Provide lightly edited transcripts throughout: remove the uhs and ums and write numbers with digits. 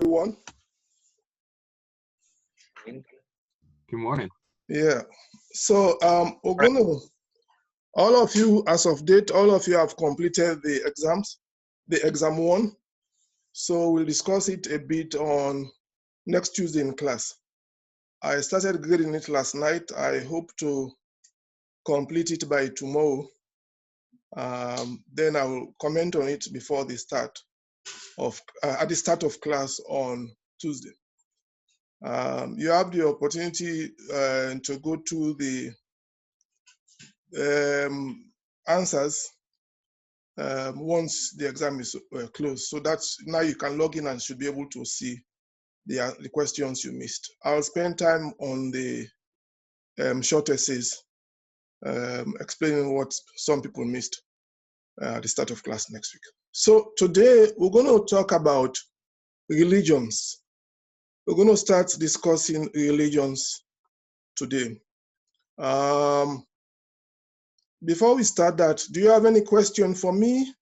everyone. Good morning. Yeah. So we're gonna, all of you, as of date, all of you have completed the exams, the exam one. So we'll discuss it a bit on next Tuesday in class. I started grading it last night. I hope to complete it by tomorrow. Then I will comment on it before the start of, at the start of class on Tuesday. You have the opportunity to go to the answers once the exam is closed. So that's now you can log in and should be able to see the questions you missed. I'll spend time on the short essays explaining what some people missed at the start of class next week. So today we're going to talk about religions. We're going to start discussing religions today. Before we start that, do you have any question for me?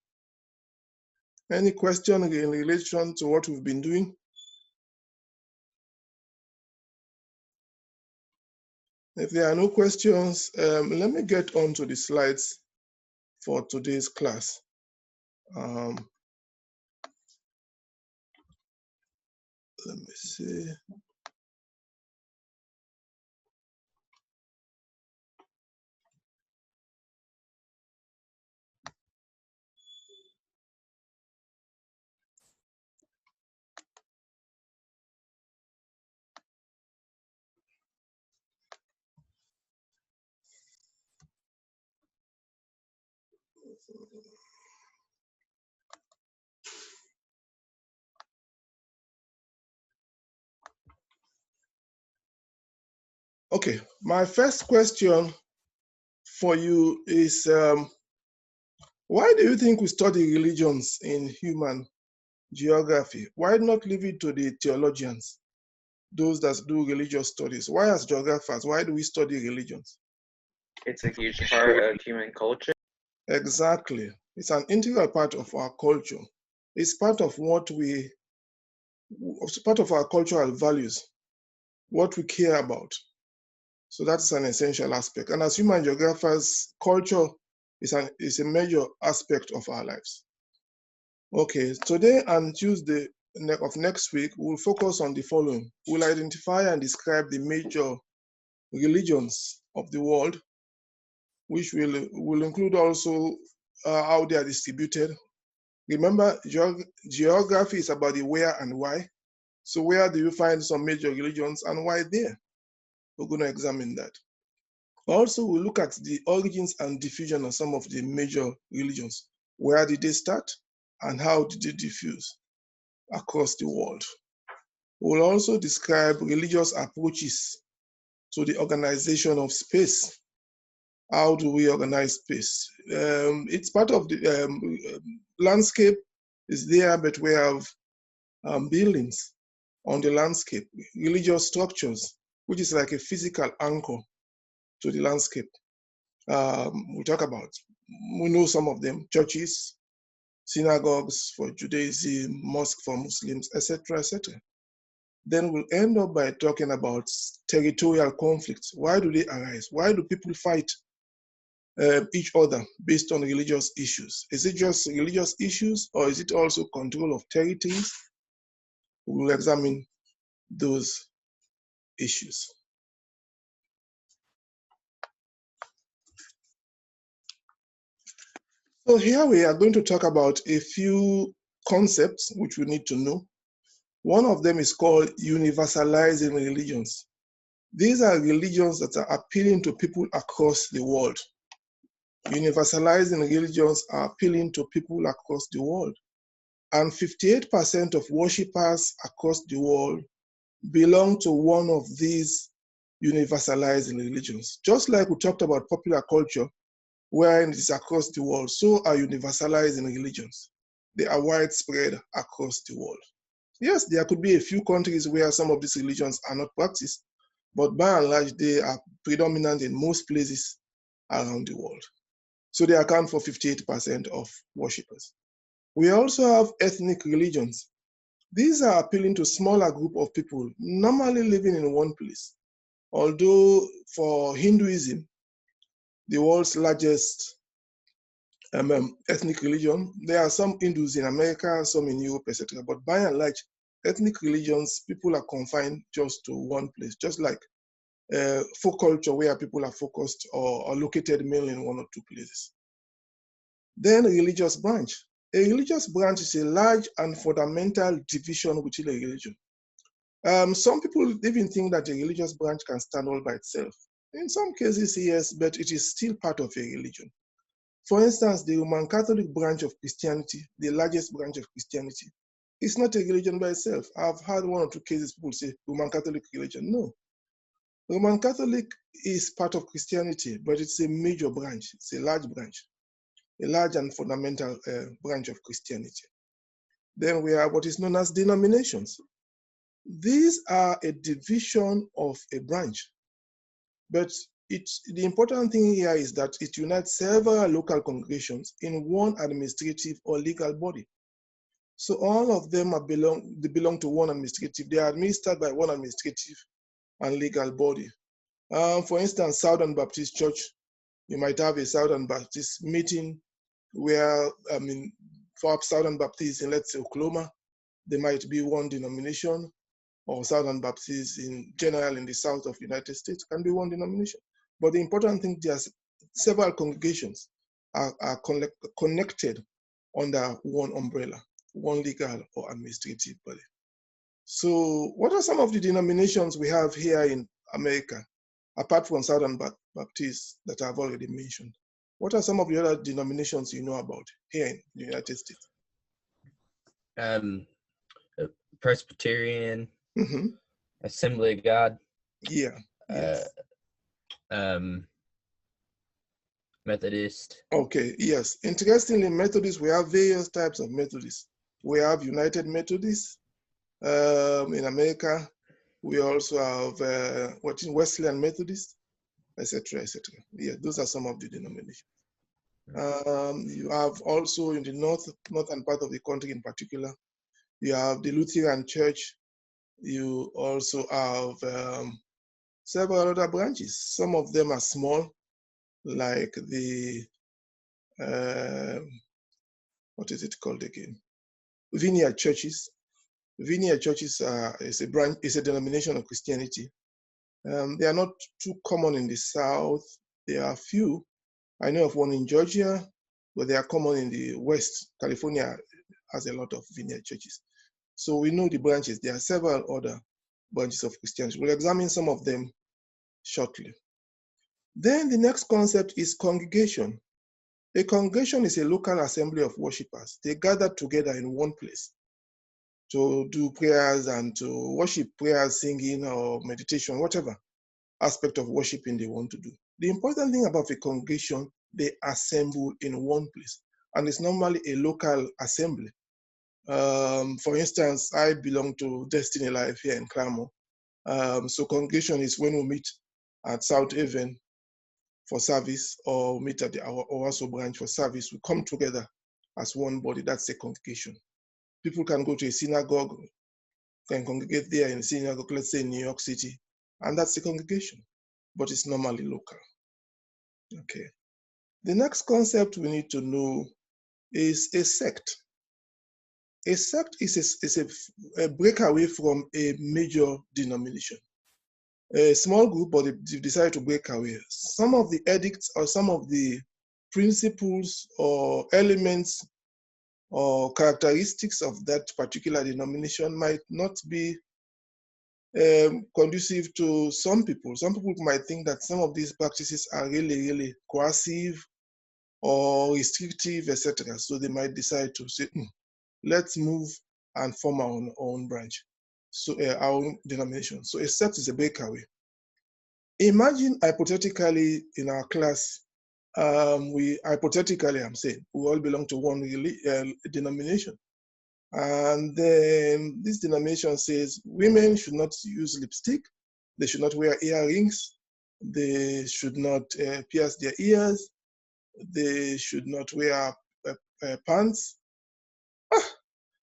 Any question in relation to what we've been doing? If there are no questions, let me get on to the slides for today's class. Let me see. Okay, my first question for you is, why do you think we study religions in human geography? Why not leave it to the theologians, those that do religious studies? Why as geographers, why do we study religions? It's a huge part of human culture. Exactly. It's an integral part of our culture. It's part of it's part of our cultural values, what we care about. So that's an essential aspect. And as human geographers, culture is a major aspect of our lives. Okay, today and Tuesday of next week, we'll focus on the following. We'll identify and describe the major religions of the world, which will include also how they are distributed. Remember, geography is about the where and why. So where do you find some major religions and why there? We're going to examine that. Also, we'll look at the origins and diffusion of some of the major religions. Where did they start and how did they diffuse across the world? We'll also describe religious approaches to the organization of space. How do we organize space? It's part of the landscape is there, but we have buildings on the landscape, religious structures, which is like a physical anchor to the landscape. We talk about, we know some of them, churches, synagogues for Judaism, mosque for Muslims, etc., etc. Then we'll end up by talking about territorial conflicts. Why do they arise? Why do people fight each other based on religious issues? Is it just religious issues or is it also control of territories? We'll examine those issues. So here we are going to talk about a few concepts which we need to know. One of them is called universalizing religions. These are religions that are appealing to people across the world. Universalizing religions are appealing to people across the world. And 58% of worshippers across the world belong to one of these universalizing religions. Just like we talked about popular culture, where it is across the world, so are universalizing religions. They are widespread across the world. Yes, there could be a few countries where some of these religions are not practiced, but by and large, they are predominant in most places around the world. So they account for 58% of worshippers. We also have ethnic religions. These are appealing to smaller group of people normally living in one place. Although for Hinduism, the world's largest ethnic religion, there are some Hindus in America, some in Europe, etc. But by and large, ethnic religions, people are confined just to one place, just like folk culture where people are focused or located mainly in one or two places. Then a religious branch. A religious branch is a large and fundamental division within a religion. Some people even think that a religious branch can stand all by itself. In some cases, yes, but it is still part of a religion. For instance, the Roman Catholic branch of Christianity, the largest branch of Christianity, is not a religion by itself. I've had one or two cases people say Roman Catholic religion. No. Roman Catholic is part of Christianity, but it's a major branch. It's a large branch, a large and fundamental branch of Christianity. Then we have what is known as denominations. These are a division of a branch, but the important thing here is that it unites several local congregations in one administrative or legal body. So all of them belong to one administrative. They are administered by one administrative and legal body. For instance, Southern Baptist Church, you might have a Southern Baptist meeting where, for Southern Baptists in, let's say, Oklahoma, there might be one denomination, or Southern Baptists in general in the south of the United States can be one denomination. But the important thing, there's several congregations are connected under one umbrella, one legal or administrative body. So what are some of the denominations we have here in America, apart from Southern Baptists that I've already mentioned? What are some of the other denominations you know about here in the United States? Presbyterian, Mm-hmm. Assembly of God. Yeah. Yes. Methodist. Okay, yes. Interestingly, Methodists, we have various types of Methodists. We have United Methodists in America. We also have Wesleyan Methodists, etc., etc. Yeah, those are some of the denominations. You have also in the northern part of the country in particular, you have the Lutheran Church. You also have several other branches. Some of them are small, like the what is it called again? Vineyard churches. Vineyard churches is a denomination of Christianity. They are not too common in the South. There are few. I know of one in Georgia, but they are common in the West. California has a lot of vineyard churches. So we know the branches. There are several other branches of Christianity. We'll examine some of them shortly. Then the next concept is congregation. A congregation is a local assembly of worshippers. They gather together in one place to do prayers and to worship, prayers, singing, or meditation, whatever aspect of worshiping they want to do. The important thing about a congregation, they assemble in one place, and it's normally a local assembly. For instance, I belong to Destiny Life here in Claremont. So congregation is when we meet at South Haven for service, or meet at the Owasso branch for service. We come together as one body. That's a congregation. People can go to a synagogue, can congregate there in a synagogue, let's say in New York City, and that's a congregation, but it's normally local. Okay. The next concept we need to know is a sect. A sect is a breakaway from a major denomination. A small group, but they decide to break away. Some of the edicts or some of the principles or elements or characteristics of that particular denomination might not be conducive to some people. Some people might think that some of these practices are really, really coercive or restrictive, etc. So they might decide to say, let's move and form our own branch, so our own denomination. So a sect is a breakaway. Imagine hypothetically in our class, hypothetically, I'm saying, we all belong to one denomination. And then this denomination says women should not use lipstick, they should not wear earrings, they should not pierce their ears, they should not wear pants.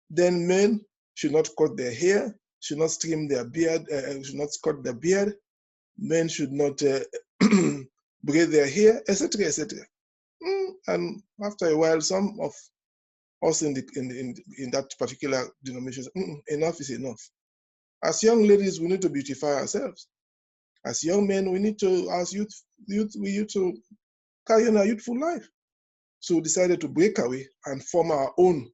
Then men should not cut their hair, should not trim their beard, should not cut their beard. Men should not braid their hair, etc., etc. And after a while, some of us in that particular denomination, enough is enough. As young ladies, we need to beautify ourselves. As young men, we need to, as youth, we need to carry on our youthful life. So we decided to break away and form our own,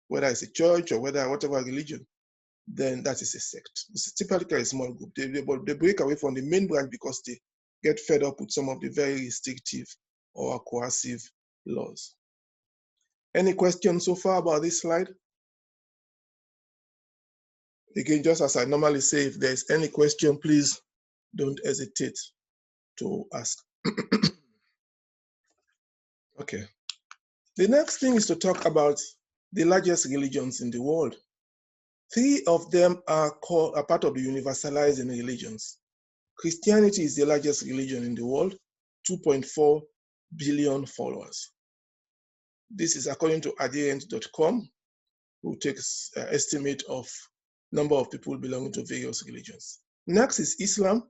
whether it's a church or whatever religion, then that is a sect. It's typically a small group. They break away from the main branch because they get fed up with some of the very restrictive or coercive laws. Any questions so far about this slide? Again, just as I normally say, if there's any question, please don't hesitate to ask. Okay. The next thing is to talk about the largest religions in the world. 3 of them are part of the universalizing religions. Christianity is the largest religion in the world, 2.4 billion followers. This is according to adherent.com, who takes estimate of number of people belonging to various religions. Next is Islam.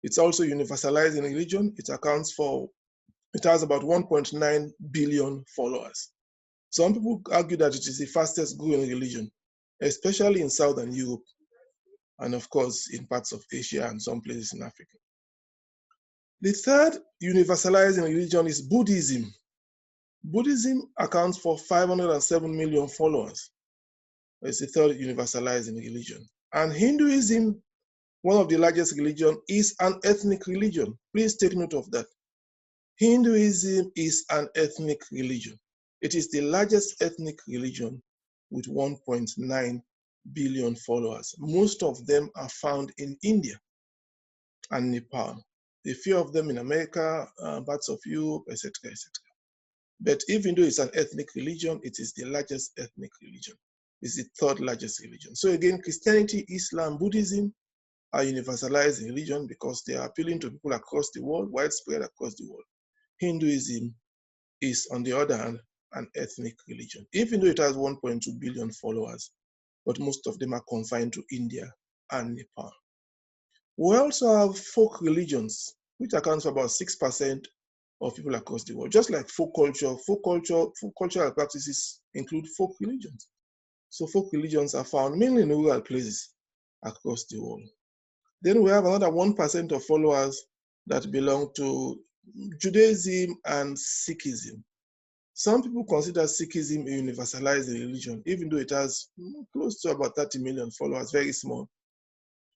It's also universalizing religion. It has about 1.9 billion followers. Some people argue that it is the fastest growing religion, especially in Southern Europe, and of course in parts of Asia and some places in Africa. The third universalizing religion is Buddhism. Buddhism accounts for 507 million followers. It's the third universalizing religion. And Hinduism, one of the largest religions, is an ethnic religion. Please take note of that. Hinduism is an ethnic religion. It is the largest ethnic religion with 1.9 billion followers. Most of them are found in India and Nepal. A few of them in America, parts of Europe, etc., etc. But even though it's an ethnic religion, it is the largest ethnic religion. It's the third largest religion. So again, Christianity, Islam, Buddhism are universalized religion because they are appealing to people across the world, widespread across the world. Hinduism is, on the other hand, an ethnic religion, even though it has 1.2 billion followers, but most of them are confined to India and Nepal. We also have folk religions, which accounts for about 6% of people across the world. Just like folk cultural practices include folk religions. So folk religions are found mainly in rural places across the world. Then we have another 1% of followers that belong to Judaism and Sikhism. Some people consider Sikhism a universalized religion, even though it has close to about 30 million followers, very small,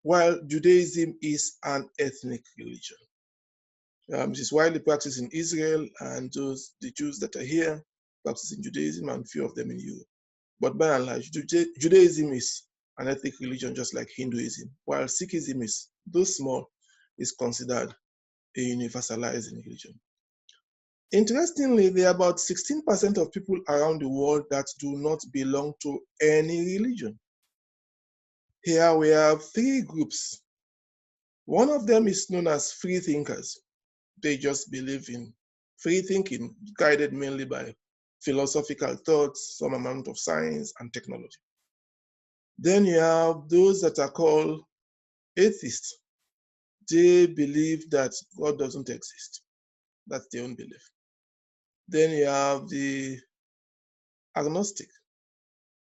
while Judaism is an ethnic religion. It is widely practiced in Israel, and the Jews that are here practicing Judaism, and few of them in Europe. But by and large, Judaism is an ethnic religion just like Hinduism, while Sikhism is, though small, is considered a universalizing religion. Interestingly, there are about 16% of people around the world that do not belong to any religion. Here we have 3 groups. One of them is known as free thinkers. They just believe in free thinking, guided mainly by philosophical thoughts, some amount of science and technology. Then you have those that are called atheists. They believe that God doesn't exist. That's their own belief. Then you have the agnostic.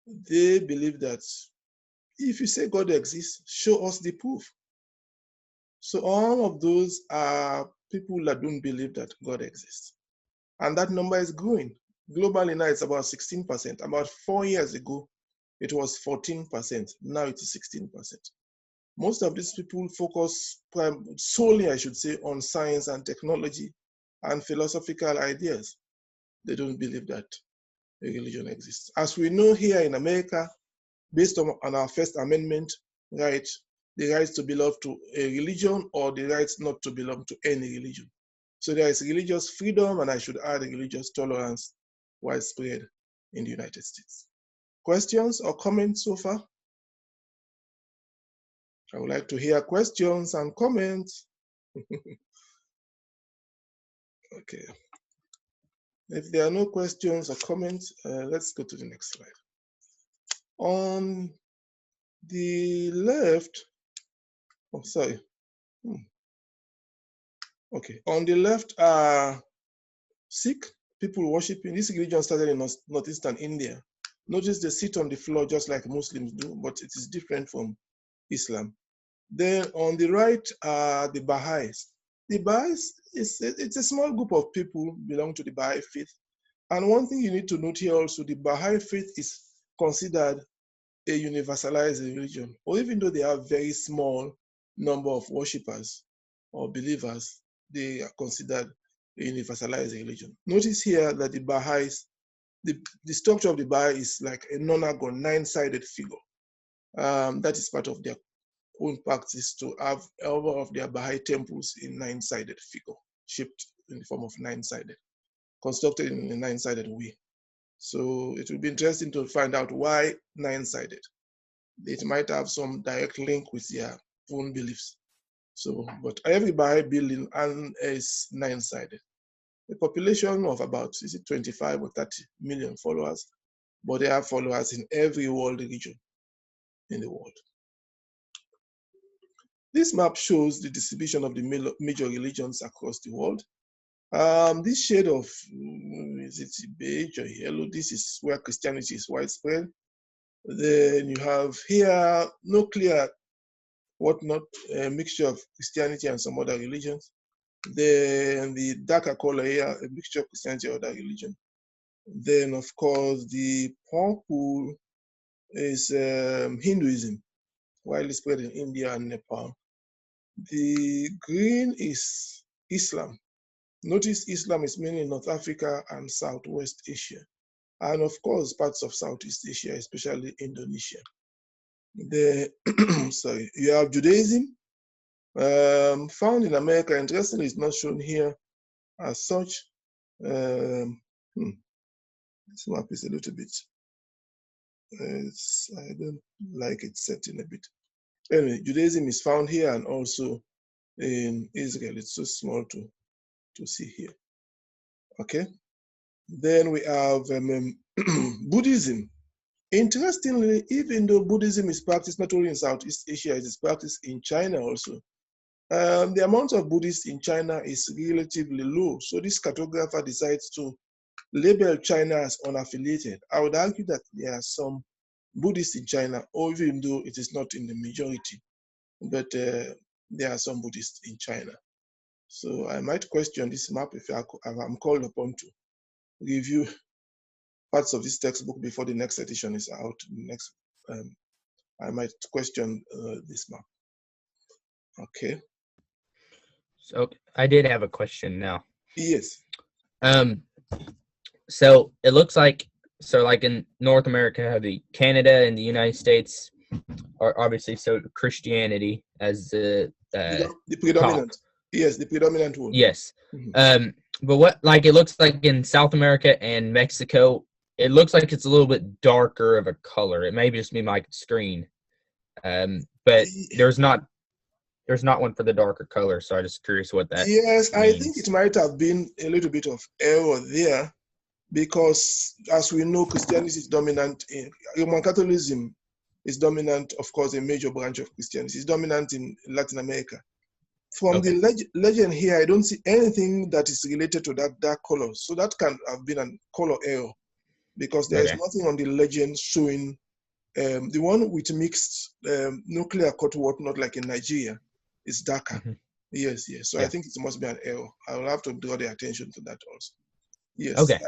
They believe that if you say God exists, show us the proof. So all of those are people that don't believe that God exists. And that number is growing. Globally now it's about 16%. About 4 years ago, it was 14%. Now it is 16%. Most of these people focus solely, I should say, on science and technology and philosophical ideas. They don't believe that a religion exists. As we know here in America, based on our First Amendment right, the right to belong to a religion or the right not to belong to any religion. So there is religious freedom, and I should add religious tolerance widespread in the United States. Questions or comments so far? I would like to hear questions and comments. Okay. If there are no questions or comments, let's go to the next slide. On The left, oh, sorry. Okay, on the left are Sikh people worshiping. This religion started in northeastern India. Notice they sit on the floor just like Muslims do, but it is different from Islam. Then on the right are the Baha'is. The Baha'is, it's a small group of people belong to the Baha'i faith. And one thing you need to note here also, the Baha'i faith is considered a universalized religion, or even though they have very small number of worshippers or believers, they are considered a universalized religion. Notice here that the Baha'is, the structure of the Baha'i is like a nonagon, nine-sided figure. That is part of their own practice to have all of their Baha'i temples in nine-sided figure, shaped in the form of nine-sided, constructed in a nine-sided way. So it will be interesting to find out why nine-sided. It might have some direct link with their own beliefs. So, but every Baha'i building is nine-sided. A population of about, is it 25 or 30 million followers, but they have followers in every world region in the world. This map shows the distribution of the major religions across the world. This shade of, is it beige or yellow? This is where Christianity is widespread. Then you have here, no clear whatnot, a mixture of Christianity and some other religions. Then the darker color here, a mixture of Christianity and other religion. Then, of course, the purple is Hinduism, widely spread in India and Nepal. The green is Islam. Notice Islam is mainly in North Africa and Southwest Asia. And of course, parts of Southeast Asia, especially Indonesia. Sorry, you have Judaism, found in America. Interestingly, it's not shown here as such. This map is a little bit, I don't like it set in a bit. Anyway, Judaism is found here and also in Israel. It's so small to see here. Okay. Then we have Buddhism. Interestingly, even though Buddhism is practiced not only in Southeast Asia, it is practiced in China also. The amount of Buddhists in China is relatively low. So this cartographer decides to label China as unaffiliated. I would argue that there are some Buddhists in China, or even though it is not in the majority, but there are some Buddhists in China. So I might question this map if I'm called upon to review parts of this textbook before the next edition is out. Next, I might question this map. Okay. So I did have a question now. Yes. So it looks like, so like in North America, Canada and the United States are obviously so Christianity as the predominant. top. Yes, the predominant one. Yes. But what, like, it looks like in South America and Mexico, it looks like it's a little bit darker of a color. It may just be my screen. But there's not one for the darker color, so I'm just curious what that Yes, means. I think it might have been a little bit of error there, because as we know, Christianity is dominant in Roman Catholicism is dominant, of course, a major branch of Christianity. It's dominant in Latin America. From the legend here, I don't see anything that is related to that dark color. So that can have been a color error, because there is nothing on the legend showing the one with mixed nuclear cut whatnot, like in Nigeria, is darker. Yes. So I think it must be an error. I will have to draw the attention to that also. Yes. Okay.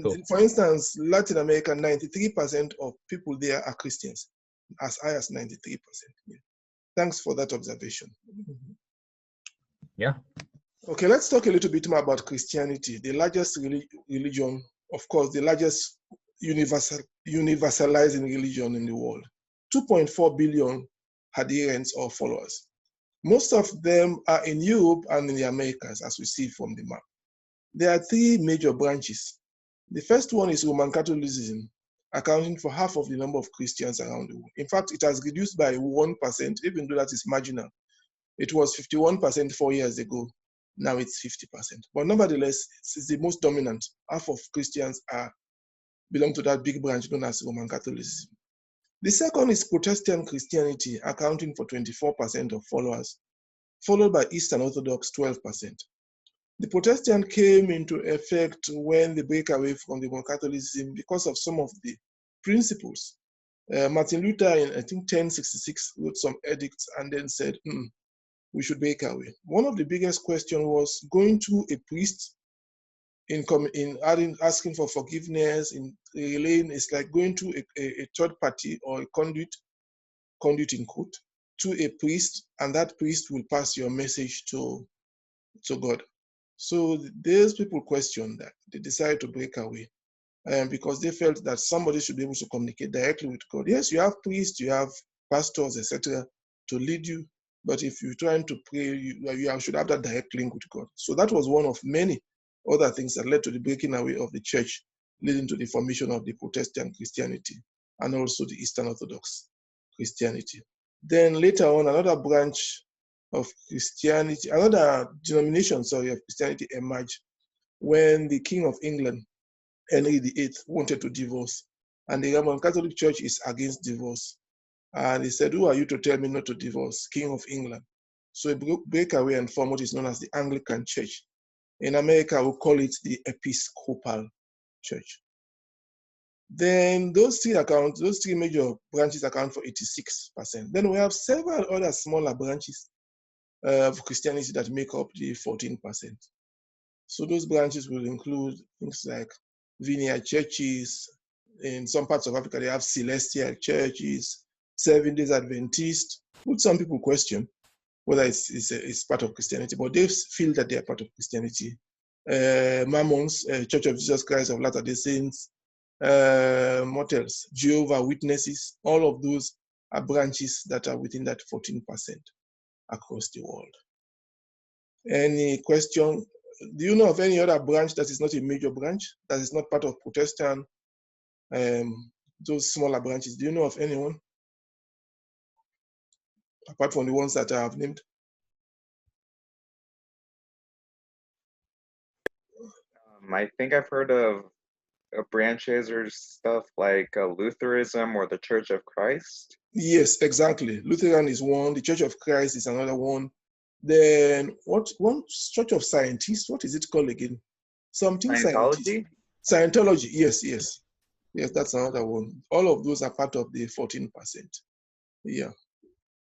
Cool. For instance, Latin America, 93% of people there are Christians, as high as 93%. Yeah. Thanks for that observation. Yeah. Okay, let's talk a little bit more about Christianity, the largest religion, of course, the largest universalizing religion in the world. 2.4 billion adherents or followers. Most of them are in Europe and in the Americas, as we see from the map. There are three major branches. The first one is Roman Catholicism, accounting for half of the number of Christians around the world. In fact, it has reduced by 1%, even though that is marginal. It was 51% 4 years ago. Now it's 50%. But nevertheless, it's the most dominant. Half of Christians belong to that big branch known as Roman Catholicism. The second is Protestant Christianity, accounting for 24% of followers, followed by Eastern Orthodox, 12%. The Protestant came into effect when they break away from the Roman Catholicism because of some of the principles. Martin Luther, in I think 1066, wrote some edicts and then said, we should break away. One of the biggest questions was going to a priest asking for forgiveness, in relaying. It's like going to a third party or a conduit in quote, to a priest, and that priest will pass your message to God. So those people questioned that. They decided to break away because they felt that somebody should be able to communicate directly with God. Yes, you have priests, you have pastors, etc., to lead you, but if you're trying to pray, you should have that direct link with God. So that was one of many other things that led to the breaking away of the church, leading to the formation of the Protestant Christianity and also the Eastern Orthodox Christianity. Then later on, another branch of Christianity, another denomination, of Christianity emerged when the King of England, Henry VIII, wanted to divorce. And the Roman Catholic Church is against divorce. And he said, who are you to tell me not to divorce? King of England. So he broke away and formed what is known as the Anglican Church. In America, we call it the Episcopal Church. Then those three major branches account for 86%. Then we have several other smaller branches of Christianity that make up the 14%. So those branches will include things like vineyard churches. In some parts of Africa, they have celestial churches, Seventh-day Adventist, which some people question whether it's part of Christianity, but they feel that they are part of Christianity. Mormons, Church of Jesus Christ of Latter-day Saints, what else? Jehovah's Witnesses, all of those are branches that are within that 14% across the world. Any question? Do you know of any other branch that is not a major branch, that is not part of Protestant, those smaller branches? Do you know of anyone? Apart from the ones that I have named? I think I've heard of branches or stuff like Lutheranism or the Church of Christ. Yes, exactly. Lutheran is one. The Church of Christ is another one. Then one Church of Scientists? What is it called again? Something Scientology? Scientology. Yes. Yes, that's another one. All of those are part of the 14%. Yeah.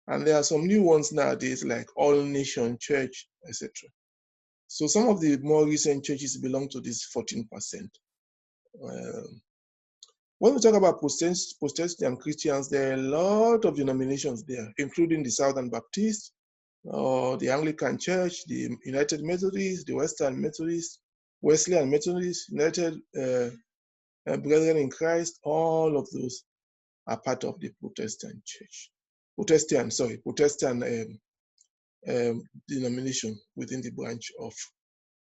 And there are some new ones nowadays, like All Nation Church, etc. So some of the more recent churches belong to this 14%. When we talk about Protestant Christians, there are a lot of denominations there, including the Southern Baptist, the Anglican Church, the United Methodist, the Western Methodist, Wesleyan Methodist, United Brethren in Christ. All of those are part of the Protestant Church. Protestant denomination within the branch of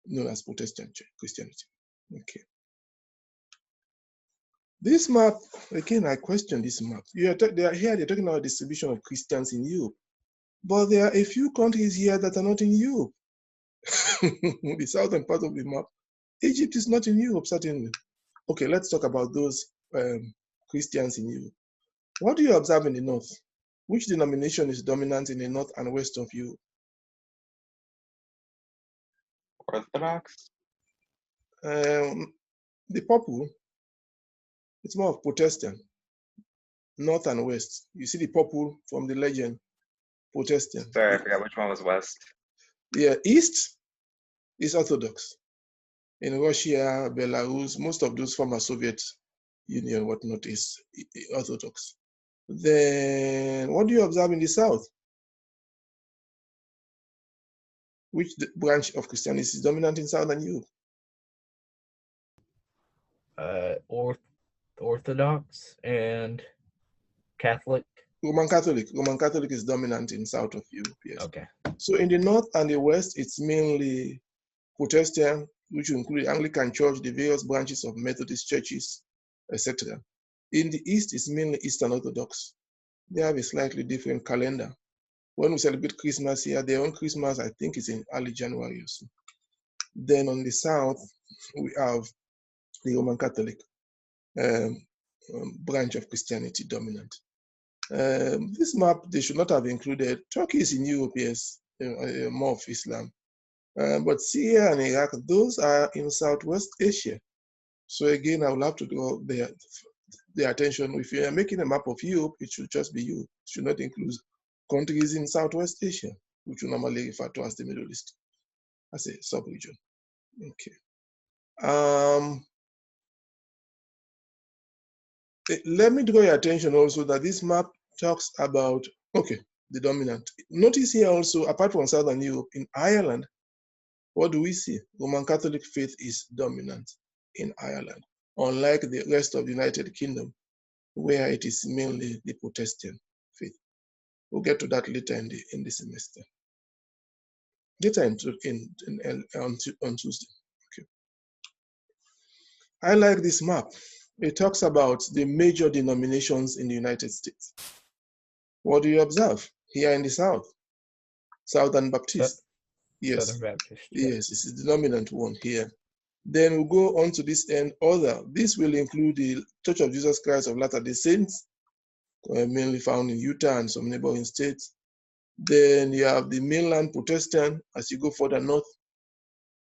known as Protestant Christianity. Okay. This map, again, I question this map. They're talking about distribution of Christians in Europe, but there are a few countries here that are not in Europe. The southern part of the map, Egypt is not in Europe, certainly. Okay, let's talk about those Christians in Europe. What do you observe in the north? Which denomination is dominant in the north and west of Europe? Orthodox? The purple, it's more of Protestant, north and west. You see the purple from the legend, Protestant. Sorry, I forgot which one was west. Yeah, east is Orthodox. In Russia, Belarus, most of those former Soviet Union, whatnot, is Orthodox. Then what do you observe in the south? Which branch of Christianity is dominant in southern Europe? Orthodox and Catholic. Roman Catholic. Roman Catholic is dominant in south of Europe, yes. Okay. So in the north and the west, it's mainly Protestant, which include the Anglican Church, the various branches of Methodist churches, etc. In the east, it's mainly Eastern Orthodox. They have a slightly different calendar. When we celebrate Christmas here, their own Christmas, I think, is in early January or so. Then on the south, we have the Roman Catholic branch of Christianity dominant. This map, they should not have included. Turkey is in Europe, yes, more of Islam. But Syria and Iraq, those are in Southwest Asia. So again, I will have to draw the attention. If you are making a map of Europe, it should just be Europe. It should not include countries in Southwest Asia, which we normally refer to as the Middle East, as a sub-region. Okay. Let me draw your attention also that this map talks about, okay, the dominant. Notice here also, apart from Southern Europe, in Ireland, what do we see? Roman Catholic faith is dominant in Ireland, unlike the rest of the United Kingdom, where it is mainly the Protestant faith. We'll get to that later in the semester. Later on Tuesday. Okay. I like this map. It talks about the major denominations in the United States. What do you observe here in the South? Southern Baptist. Yes. Southern Baptist. Yes, this is the dominant one here. Then we'll go on to this end, other. This will include the Church of Jesus Christ of Latter-day Saints, mainly found in Utah and some neighboring states. Then you have the mainland Protestant as you go further north.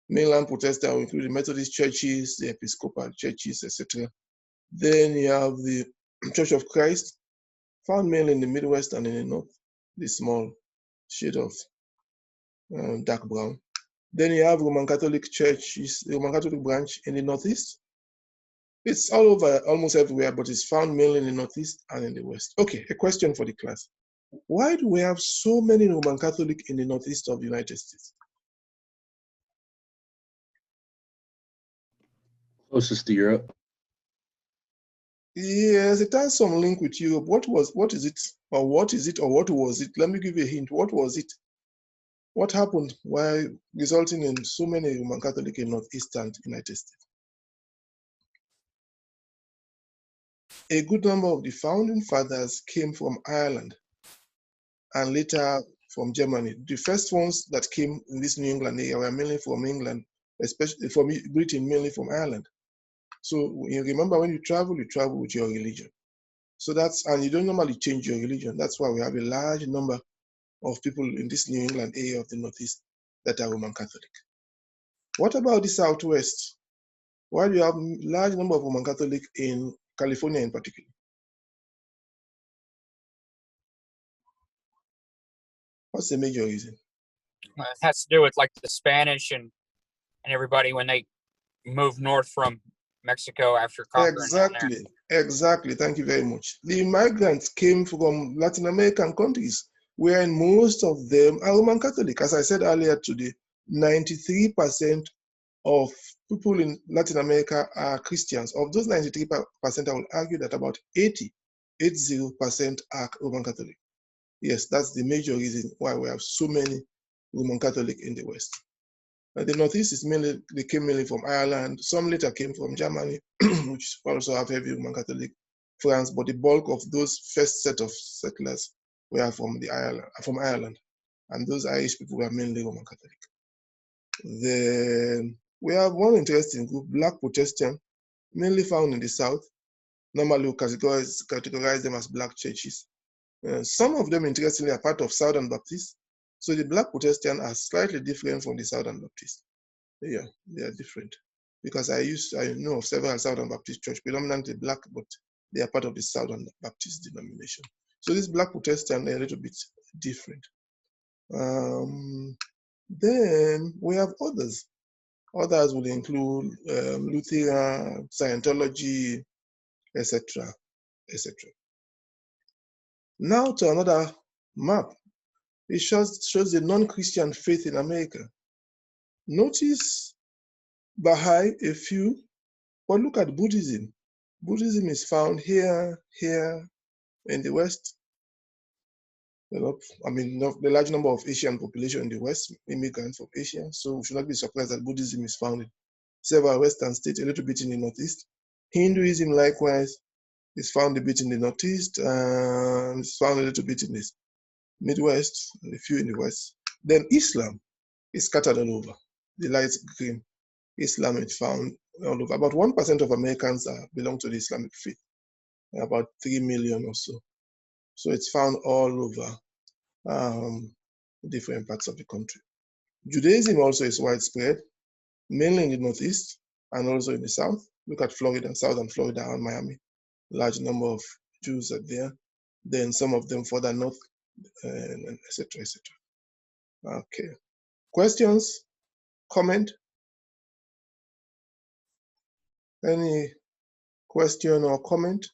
Mainland Protestant will include the Methodist churches, the Episcopal churches, etc. Then you have the Church of Christ, found mainly in the Midwest and in the North, the small shade of dark brown. Then you have Roman Catholic churches, the Roman Catholic branch in the Northeast. It's all over, almost everywhere, but it's found mainly in the Northeast and in the West. Okay, a question for the class. Why do we have so many Roman Catholic in the Northeast of the United States? Closest to Europe. Yes, it has some link with Europe. What is it? Or what is it? Or what was it? Let me give you a hint. What was it? What happened? Why resulting in so many Roman Catholic in Northeastern United States? A good number of the founding fathers came from Ireland and later from Germany. The first ones that came in this New England area were mainly from England, especially from Britain, mainly from Ireland. So you remember when you travel with your religion. So and you don't normally change your religion. That's why we have a large number of people in this New England area of the Northeast that are Roman Catholic. What about the Southwest? Why do you have a large number of Roman Catholic in California in particular? What's the major reason? It has to do with like the Spanish and everybody when they moved north from Mexico after conquering. Exactly. Thank you very much. The migrants came from Latin American countries, where most of them are Roman Catholic. As I said earlier today, 93% of people in Latin America are Christians. Of those 93%, I will argue that about 80% are Roman Catholic. Yes, that's the major reason why we have so many Roman Catholic in the West. The Northeast is mainly, they came mainly from Ireland. Some later came from Germany, which also have heavy Roman Catholic, France, but the bulk of those first set of settlers were from Ireland. And those Irish people were mainly Roman Catholic. Then we have one interesting group, Black Protestant, mainly found in the South. Normally we categorize them as black churches. Some of them, interestingly, are part of Southern Baptist. So the Black Protestant are slightly different from the Southern Baptist. Yeah, they are different. Because I know of several Southern Baptist church, predominantly black, but they are part of the Southern Baptist denomination. So this Black Protestant are a little bit different. Then we have others. Others will include Lutheran, Scientology, etc., etc. Now to another map. It shows the non-Christian faith in America. Notice Baha'i, a few, but look at Buddhism. Buddhism is found here in the West. The large number of Asian population in the West, immigrants from Asia, so we should not be surprised that Buddhism is found in several Western states, a little bit in the Northeast. Hinduism, likewise, is found a bit in the Northeast, and it's found a little bit in the Midwest, a few in the West. Then Islam is scattered all over. The light green Islam is found all over. About 1% of Americans belong to the Islamic faith, about 3 million or so. So it's found all over different parts of the country. Judaism also is widespread, mainly in the Northeast and also in the South. Look at Florida, Southern Florida and Miami. Large number of Jews are there. Then some of them further north, and etc., etc. Okay. Questions? Comment? Any question or comment?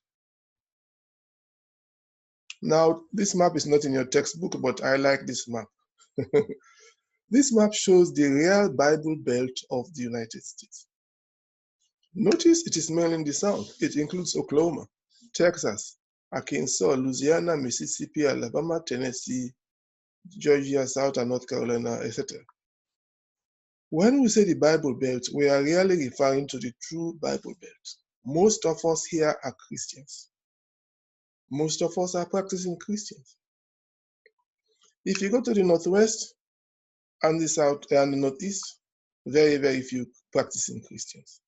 Now, this map is not in your textbook, but I like this map. This map shows the real Bible Belt of the United States. Notice it is mainly in the South. It includes Oklahoma, Texas, Arkansas, Louisiana, Mississippi, Alabama, Tennessee, Georgia, South and North Carolina, etc. When we say the Bible Belt, we are really referring to the true Bible Belt. Most of us here are Christians. Most of us are practicing Christians. If you go to the Northwest and the South and the Northeast, very, very few practicing Christians.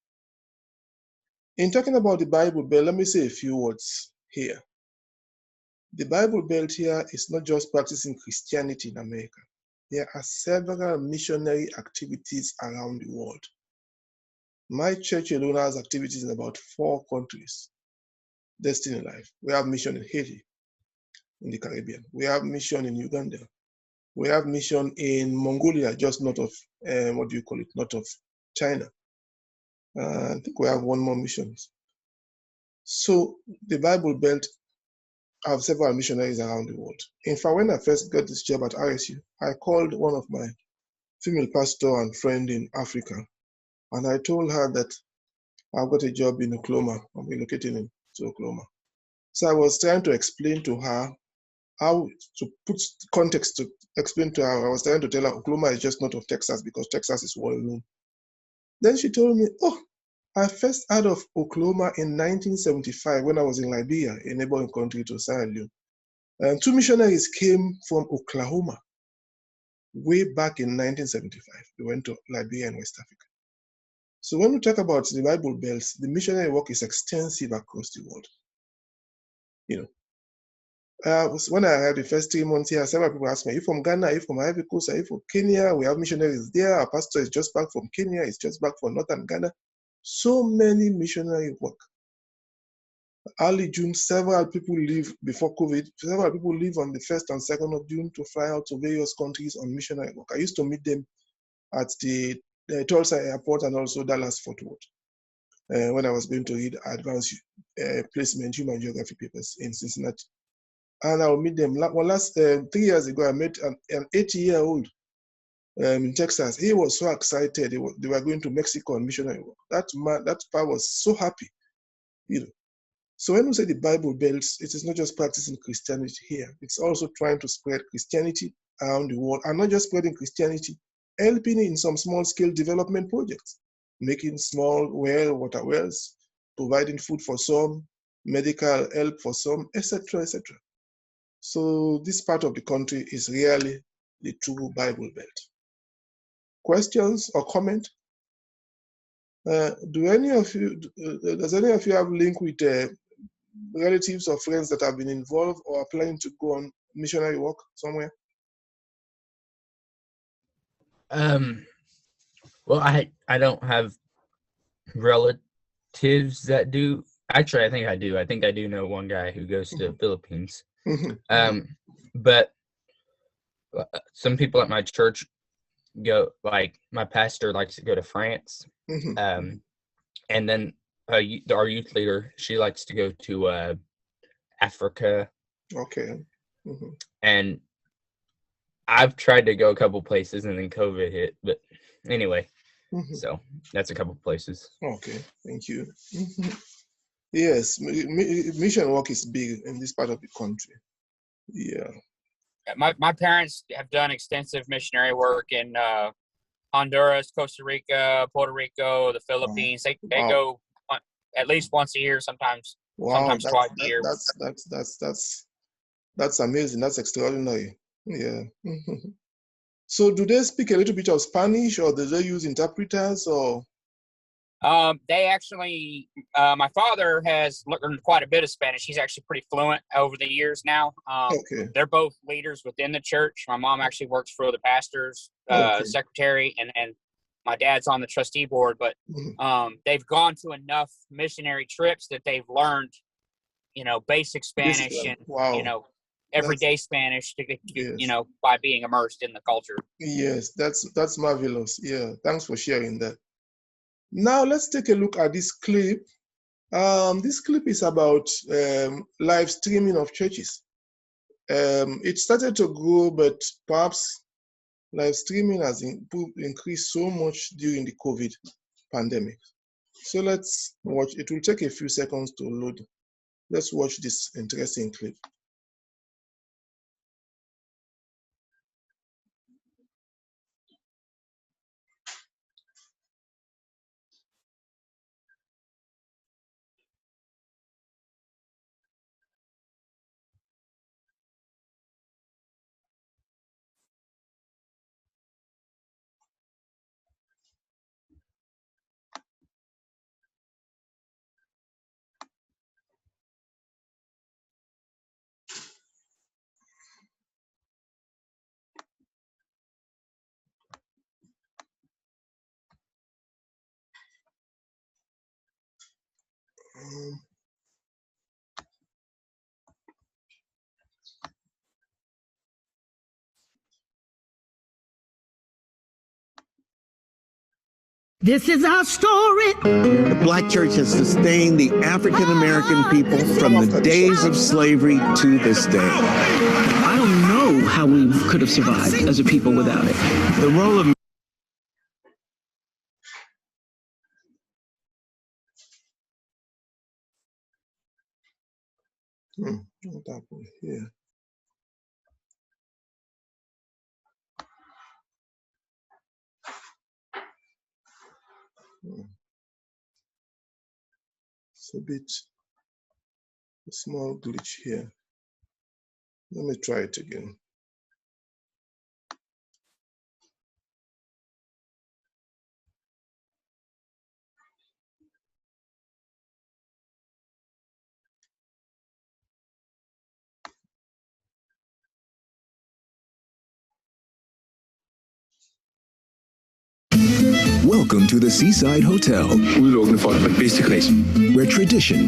In talking about the Bible Belt, let me say a few words here. The Bible Belt here is not just practicing Christianity in America. There are several missionary activities around the world. My church alone has activities in about 4 countries. Destiny Life. We have mission in Haiti, in the Caribbean. We have mission in Uganda. We have mission in Mongolia, just north of, north of China. I think we have 1 more mission. So the Bible Belt have several missionaries around the world. In fact, when I first got this job at RSU, I called one of my female pastor and friend in Africa, and I told her that I've got a job in Oklahoma. I'm relocating to Oklahoma. So I was trying to explain to her how to put context to explain to her. I was trying to tell her Oklahoma is just north of Texas because Texas is well known. Then she told me, oh, I first heard of Oklahoma in 1975 when I was in Liberia, a neighboring country to Sierra Leone. And 2 missionaries came from Oklahoma way back in 1975. They went to Liberia and West Africa. So when we talk about the Bible Belts, the missionary work is extensive across the world. You know, when I had the first 3 months here, several people asked me, are you from Ghana? Are you from Ivory Coast? Are you from Kenya? We have missionaries there. Our pastor is just back from Kenya. He's just back from Northern Ghana. So many missionary work. Early June, several people leave before COVID. Several people leave on the 1st and 2nd of June to fly out to various countries on missionary work. I used to meet them at the Tulsa airport and also Dallas Fort Worth when I was going to read advanced placement human geography papers in Cincinnati. And I'll meet them. 3 years ago, I met an 80-year-old in Texas. He was so excited. They were going to Mexico on missionary work. That man, that part was so happy. You know. So when we say the Bible Belts, it is not just practicing Christianity here. It's also trying to spread Christianity around the world, and not just spreading Christianity, helping in some small-scale development projects, making small water wells, providing food for some, medical help for some, etc., etc. So this part of the country is really the true Bible Belt. Questions or comment? Does any of you have link with relatives or friends that have been involved or are planning to go on missionary work somewhere? Well, I don't have relatives that do. Actually, I think I do. I think I do know one guy who goes to the Philippines. But some people at my church go, like my pastor likes to go to France. And then our youth leader, she likes to go to Africa. Okay. And I've tried to go a couple places and then COVID hit. But anyway, so that's a couple places. Okay, thank you. Yes, mission work is big in this part of the country. Yeah. My parents have done extensive missionary work in Honduras, Costa Rica, Puerto Rico, the Philippines. They go at least once a year, sometimes twice a year. That's amazing. That's extraordinary. Yeah. So do they speak a little bit of Spanish, or do they use interpreters, or? They actually, my father has learned quite a bit of Spanish. He's actually pretty fluent over the years now. Okay. They're both leaders within the church. My mom actually works for the pastor's secretary, and my dad's on the trustee board. But they've gone to enough missionary trips that they've learned, basic Spanish and, everyday Spanish to by being immersed in the culture. Yes, that's marvelous. Yeah, thanks for sharing that. Now let's take a look at this clip. This clip is about live streaming of churches. It started to grow, but perhaps live streaming has increased so much during the COVID pandemic. So let's watch. It will take a few seconds to load. Let's watch this interesting clip. This is our story. The black church has sustained the African American people from the days of slavery to this day. I don't know how we could have survived as a people without it. The role of What happened here? It's a small glitch here. Let me try it again. Welcome to the Seaside Hotel. Udelukkende folk med bedste kreds. Where tradition,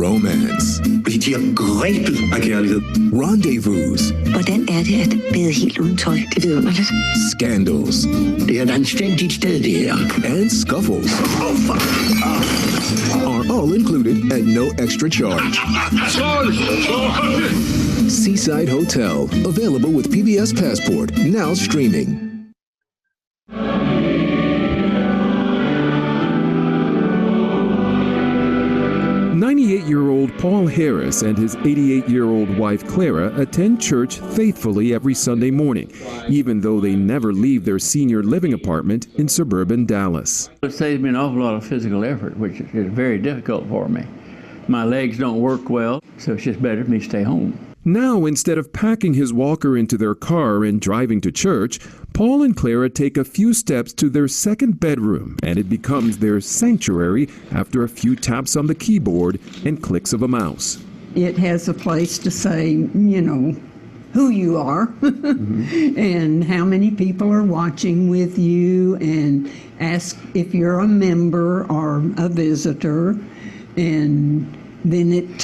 romance, De har grebet af kærlighed. rendezvous, Hvordan er det at bade helt uden tøj? Det er vidunderligt. scandals, Det er et anstændigt sted, det her. and scuffles are all included at no extra charge. Seaside Hotel, available with PBS Passport, now streaming. 98-year-old Paul Harris and his 88-year-old wife Clara attend church faithfully every Sunday morning, even though they never leave their senior living apartment in suburban Dallas. It saves me an awful lot of physical effort, which is very difficult for me. My legs don't work well, so it's just better for me to stay home. Now, instead of packing his walker into their car and driving to church, Paul and Clara take a few steps to their second bedroom, and it becomes their sanctuary after a few taps on the keyboard and clicks of a mouse. It has a place to say, who you are and how many people are watching with you, and ask if you're a member or a visitor, and then it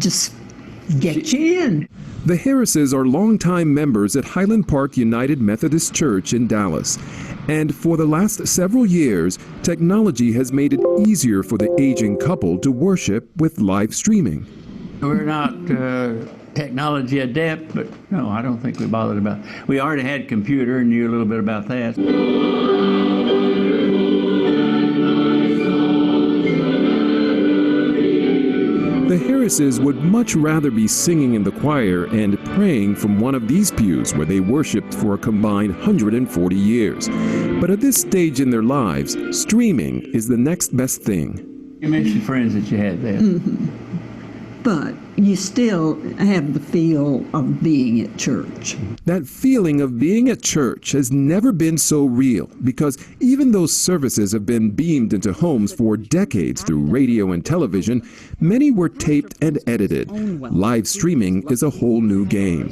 just gets you in. The Harrises are longtime members at Highland Park United Methodist Church in Dallas. And for the last several years, technology has made it easier for the aging couple to worship with live streaming. We're not technology adept, but no, I don't think we bothered about it. We already had a computer and knew a little bit about that. The Harrises would much rather be singing in the choir and praying from one of these pews where they worshiped for a combined 140 years. But at this stage in their lives, streaming is the next best thing. You mentioned friends that you had there. but you still have the feel of being at church. That feeling of being at church has never been so real because even though services have been beamed into homes for decades through radio and television, many were taped and edited. Live streaming is a whole new game.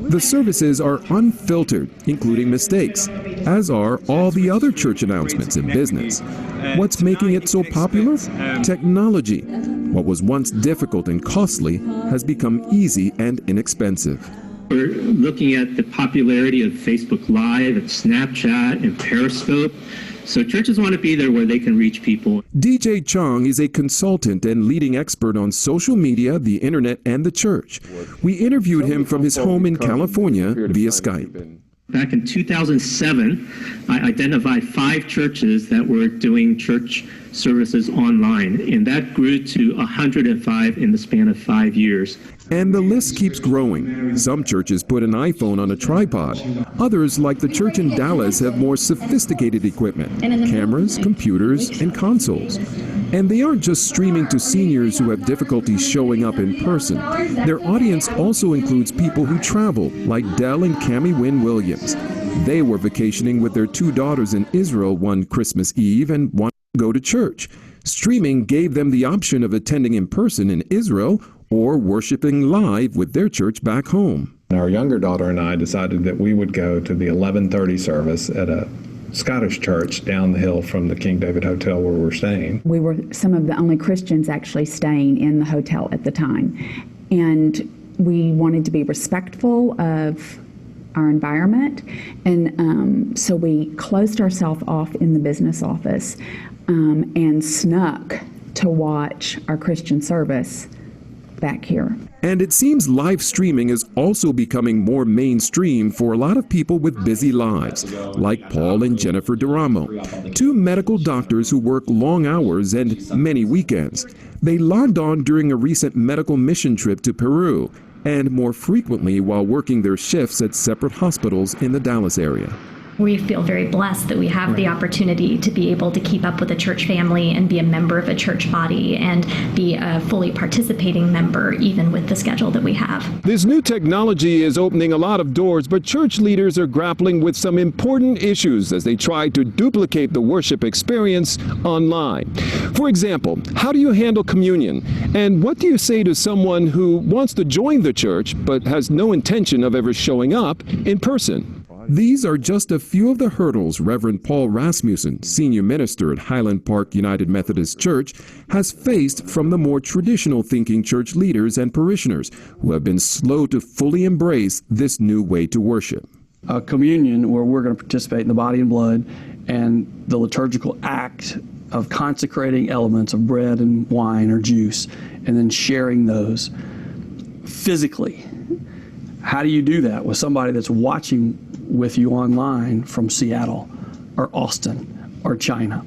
The services are unfiltered, including mistakes, as are all the other church announcements in business. What's making it so popular? Technology. What was once difficult and costly has become easy and inexpensive. We're looking at the popularity of Facebook Live and Snapchat and Periscope. So churches want to be there where they can reach people. DJ Chong is a consultant and leading expert on social media, the internet, and the church. We interviewed him from his home in California via Skype. Back in 2007, I identified 5 churches that were doing church services online, and that grew to 105 in the span of 5 years. And the list keeps growing. Some churches put an iPhone on a tripod. Others, like the church in Dallas, have more sophisticated equipment, cameras, computers, and consoles. And they aren't just streaming to seniors who have difficulty showing up in person. Their audience also includes people who travel, like Dell and Cammie Wynn Williams. They were vacationing with their 2 daughters in Israel one Christmas Eve and wanted to go to church. Streaming gave them the option of attending in person in Israel or worshiping live with their church back home. Our younger daughter and I decided that we would go to the 11:30 service at a Scottish church down the hill from the King David Hotel where we're staying. We were some of the only Christians actually staying in the hotel at the time. And we wanted to be respectful of our environment. And so we closed ourselves off in the business office and snuck to watch our Christian service back here. And it seems live streaming is also becoming more mainstream for a lot of people with busy lives, like Paul and Jennifer Duramo, 2 medical doctors who work long hours and many weekends. They logged on during a recent medical mission trip to Peru, and more frequently while working their shifts at separate hospitals in the Dallas area. We feel very blessed that we have the opportunity to be able to keep up with a church family and be a member of a church body and be a fully participating member, even with the schedule that we have. This new technology is opening a lot of doors, but church leaders are grappling with some important issues as they try to duplicate the worship experience online. For example, how do you handle communion? And what do you say to someone who wants to join the church but has no intention of ever showing up in person? These are just a few of the hurdles Reverend Paul Rasmussen, senior minister at Highland Park United Methodist Church, has faced from the more traditional thinking church leaders and parishioners who have been slow to fully embrace this new way to worship. Communion, where we're going to participate in the body and blood, and the liturgical act of consecrating elements of bread and wine or juice, and then sharing those physically. How do you do that with somebody that's watching with you online from Seattle or Austin or China?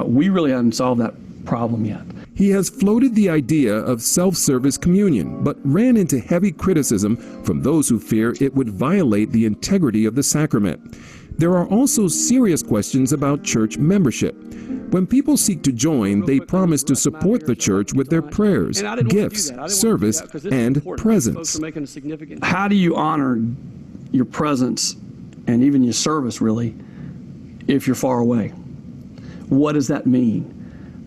We really haven't solved that problem yet. He has floated the idea of self-service communion, but ran into heavy criticism from those who fear it would violate the integrity of the sacrament. There are also serious questions about church membership. When people seek to join, they promise to support the church with their prayers, gifts, service, and presence. How do you honor your presence and even your service, really, if you're far away? What does that mean?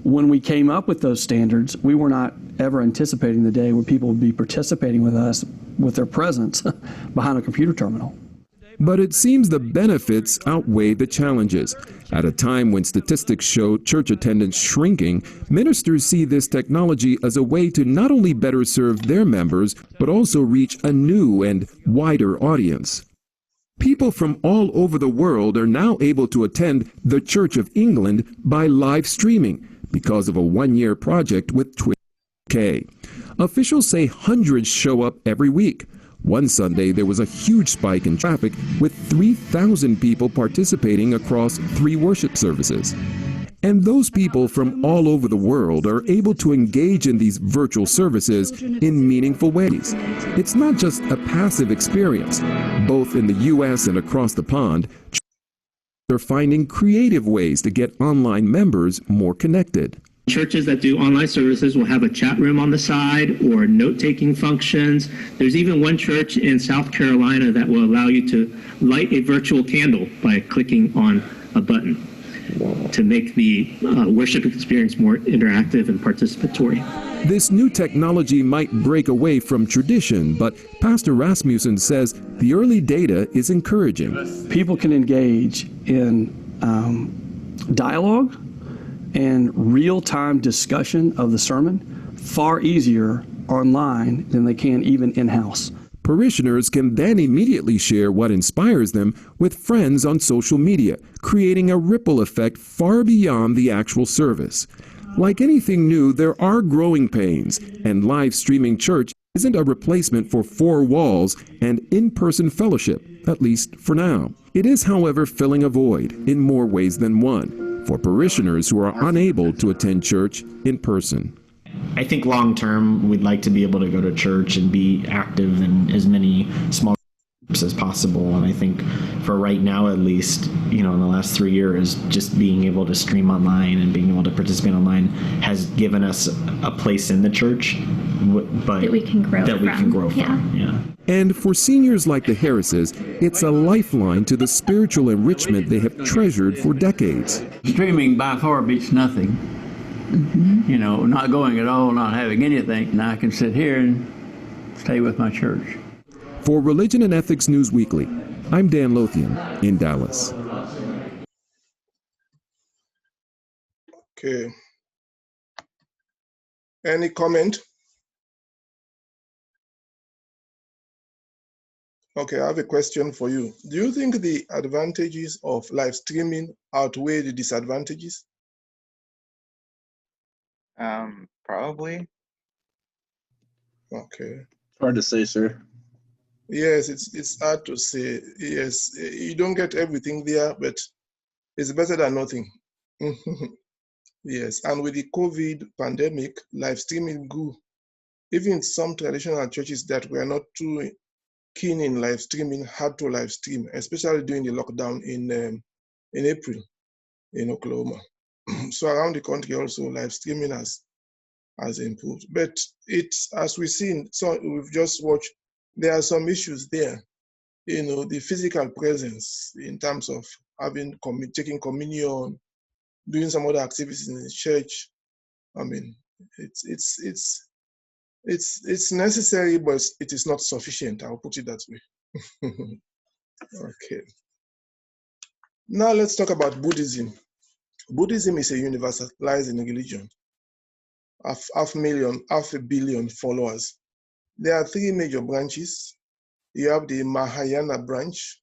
When we came up with those standards, we were not ever anticipating the day when people would be participating with us with their presence behind a computer terminal. But it seems the benefits outweigh the challenges. At a time when statistics show church attendance shrinking, ministers see this technology as a way to not only better serve their members, but also reach a new and wider audience. People from all over the world are now able to attend the Church of England by live streaming because of a 1-year project with Twitch UK. Officials say hundreds show up every week. One Sunday, there was a huge spike in traffic with 3,000 people participating across 3 worship services. And those people from all over the world are able to engage in these virtual services in meaningful ways. It's not just a passive experience. Both in the U.S. and across the pond, they're finding creative ways to get online members more connected. Churches that do online services will have a chat room on the side or note-taking functions. There's even one church in South Carolina that will allow you to light a virtual candle by clicking on a button to make the worship experience more interactive and participatory. This new technology might break away from tradition, but Pastor Rasmussen says the early data is encouraging. People can engage in dialogue and real-time discussion of the sermon far easier online than they can even in-house. Parishioners can then immediately share what inspires them with friends on social media, creating a ripple effect far beyond the actual service. Like anything new, there are growing pains, and live streaming church isn't a replacement for four walls and in-person fellowship, at least for now. It is, however, filling a void in more ways than one for parishioners who are unable to attend church in person. I think long term, we'd like to be able to go to church and be active in as many small groups as possible. And I think for right now, at least, in the last 3 years, just being able to stream online and being able to participate online has given us a place in the church, but that we can grow from. Yeah. And for seniors like the Harrises, it's a lifeline to the spiritual enrichment they have treasured for decades. Streaming by far beats nothing. Mm-hmm. Not going at all, not having anything. Now I can sit here and stay with my church. For Religion and Ethics News Weekly, I'm Dan Lothian in Dallas. Okay. Any comment? Okay, I have a question for you. Do you think the advantages of live streaming outweigh the disadvantages? Probably. Okay. Hard to say, sir. Yes, it's hard to say. Yes, you don't get everything there, but it's better than nothing. Yes, and with the COVID pandemic, live streaming grew. Even some traditional churches that were not too keen in live streaming had to live stream, especially during the lockdown in April in Oklahoma. So around the country also live streaming has improved. But it's, as we've seen, so we've just watched, there are some issues there. The physical presence in terms of taking communion, doing some other activities in the church. I mean, it's necessary, but it is not sufficient. I'll put it that way. Okay. Now let's talk about Buddhism. Buddhism is a universalizing religion. Half a billion followers. There are three major branches. You have the Mahayana branch,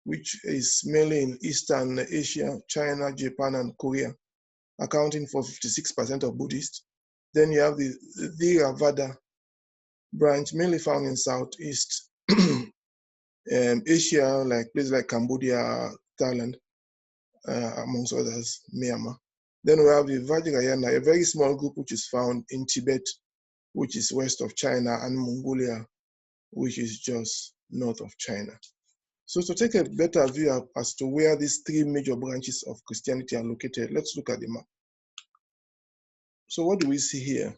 which is mainly in Eastern Asia, China, Japan, and Korea, accounting for 56% of Buddhists. Then you have the Theravada branch, mainly found in Southeast Asia, like places like Cambodia, Thailand, amongst others, Myanmar. Then we have the Vajrayana, a very small group which is found in Tibet, which is west of China, and Mongolia, which is just north of China. So to take a better view as to where these three major branches of Christianity are located, let's look at the map. So what do we see here?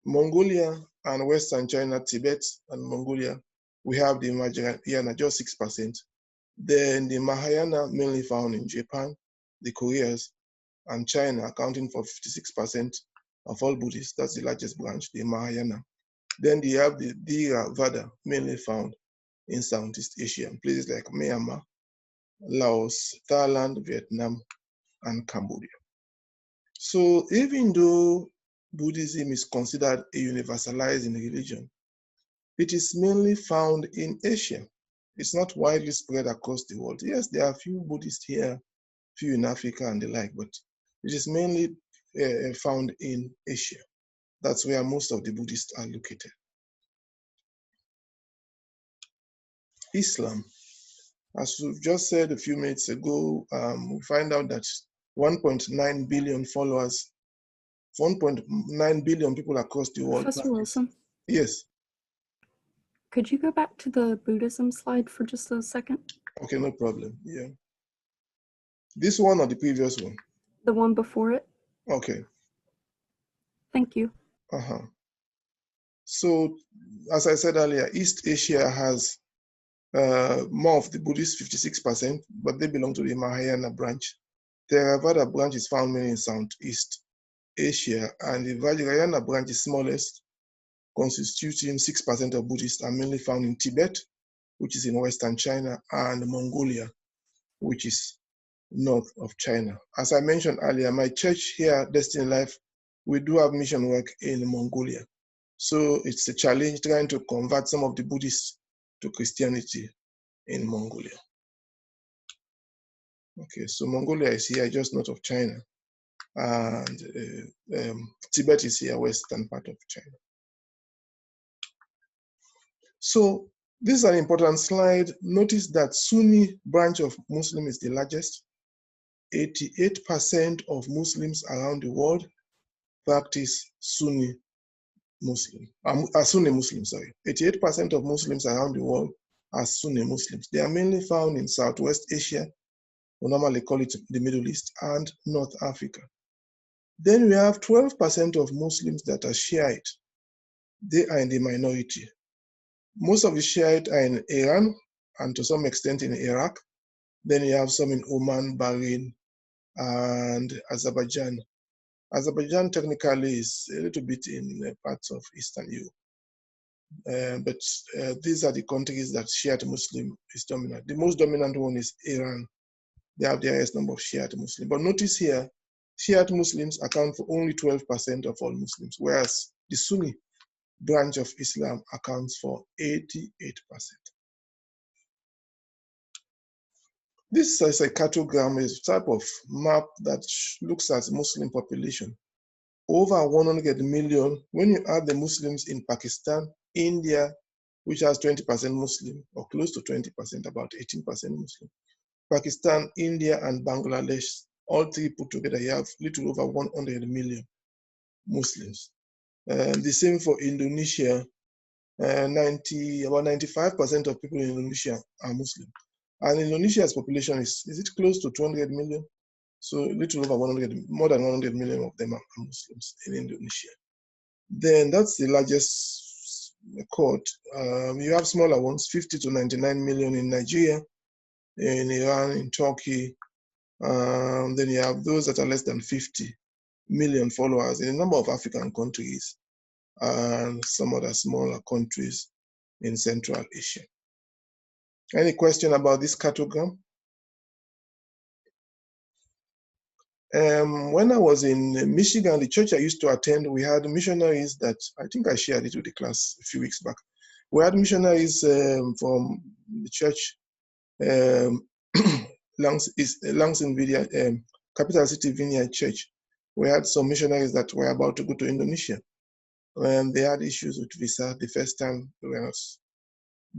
Mongolia and Western China, Tibet and Mongolia, we have the Vajrayana, just 6%. Then the Mahayana, mainly found in Japan, the Koreas, and China, accounting for 56% of all Buddhists. That's the largest branch, the Mahayana. Then you have the Theravada, mainly found in Southeast Asia, places like Myanmar, Laos, Thailand, Vietnam, and Cambodia. So even though Buddhism is considered a universalizing religion, it is mainly found in Asia. It's not widely spread across the world. Yes, there are a few Buddhists here, few in Africa and the like, but it is mainly found in Asia. That's where most of the Buddhists are located. Islam. As we've just said a few minutes ago, we find out that 1.9 billion followers, 1.9 billion people across the world. Professor Wilson? Yes. Could you go back to the Buddhism slide for just a second? Okay, no problem. Yeah. This one or the previous one? The one before it. Okay. Thank you. So, as I said earlier, East Asia has more of the Buddhists, 56%, but they belong to the Mahayana branch. Theravada branch is found mainly in Southeast Asia, and the Vajrayana branch is smallest, constituting 6% of Buddhists, are mainly found in Tibet, which is in Western China, and Mongolia, which is north of China. As I mentioned earlier, my church here, Destiny Life, we do have mission work in Mongolia. So it's a challenge trying to convert some of the Buddhists to Christianity in Mongolia. Okay, so Mongolia is here just north of China, and Tibet is here, western part of China. So this is an important slide. Notice that Sunni branch of Muslim is the largest. 88% of Muslims around the world practice Sunni Muslim. Sunni Muslims, sorry. 88% of Muslims around the world are Sunni Muslims. They are mainly found in Southwest Asia, we normally call it the Middle East, and North Africa. Then we have 12% of Muslims that are Shiite. They are in the minority. Most of the Shiite are in Iran and to some extent in Iraq. Then you have some in Oman, Bahrain, and Azerbaijan. Azerbaijan technically is a little bit in parts of Eastern Europe. But these are the countries that Shiite Muslim is dominant. The most dominant one is Iran. They have the highest number of Shiite Muslims. But notice here, Shiite Muslims account for only 12% of all Muslims, whereas the Sunni branch of Islam accounts for 88%. This is a cartogram, a type of map that looks at Muslim population. Over 100 million, when you add the Muslims in Pakistan, India, which has 20% Muslim, or close to 20%, about 18% Muslim, Pakistan, India, and Bangladesh, all three put together, you have little over 100 million Muslims. The same for Indonesia. About 95% of people in Indonesia are Muslim. And Indonesia's population is it close to 200 million? So little over 100, more than 100 million of them are Muslims in Indonesia. Then that's the largest cohort. You have smaller ones, 50 to 99 million in Nigeria, in Iran, in Turkey. Then you have those that are less than 50 million followers in a number of African countries and some other smaller countries in Central Asia. Any question about this cartogram? When I was in Michigan, the church I used to attend, we had missionaries that, I think I shared it with the class a few weeks back. We had missionaries from the church, Langsing Vineyard, Capital City Vineyard Church. We had some missionaries that were about to go to Indonesia. And they had issues with visa the first time they were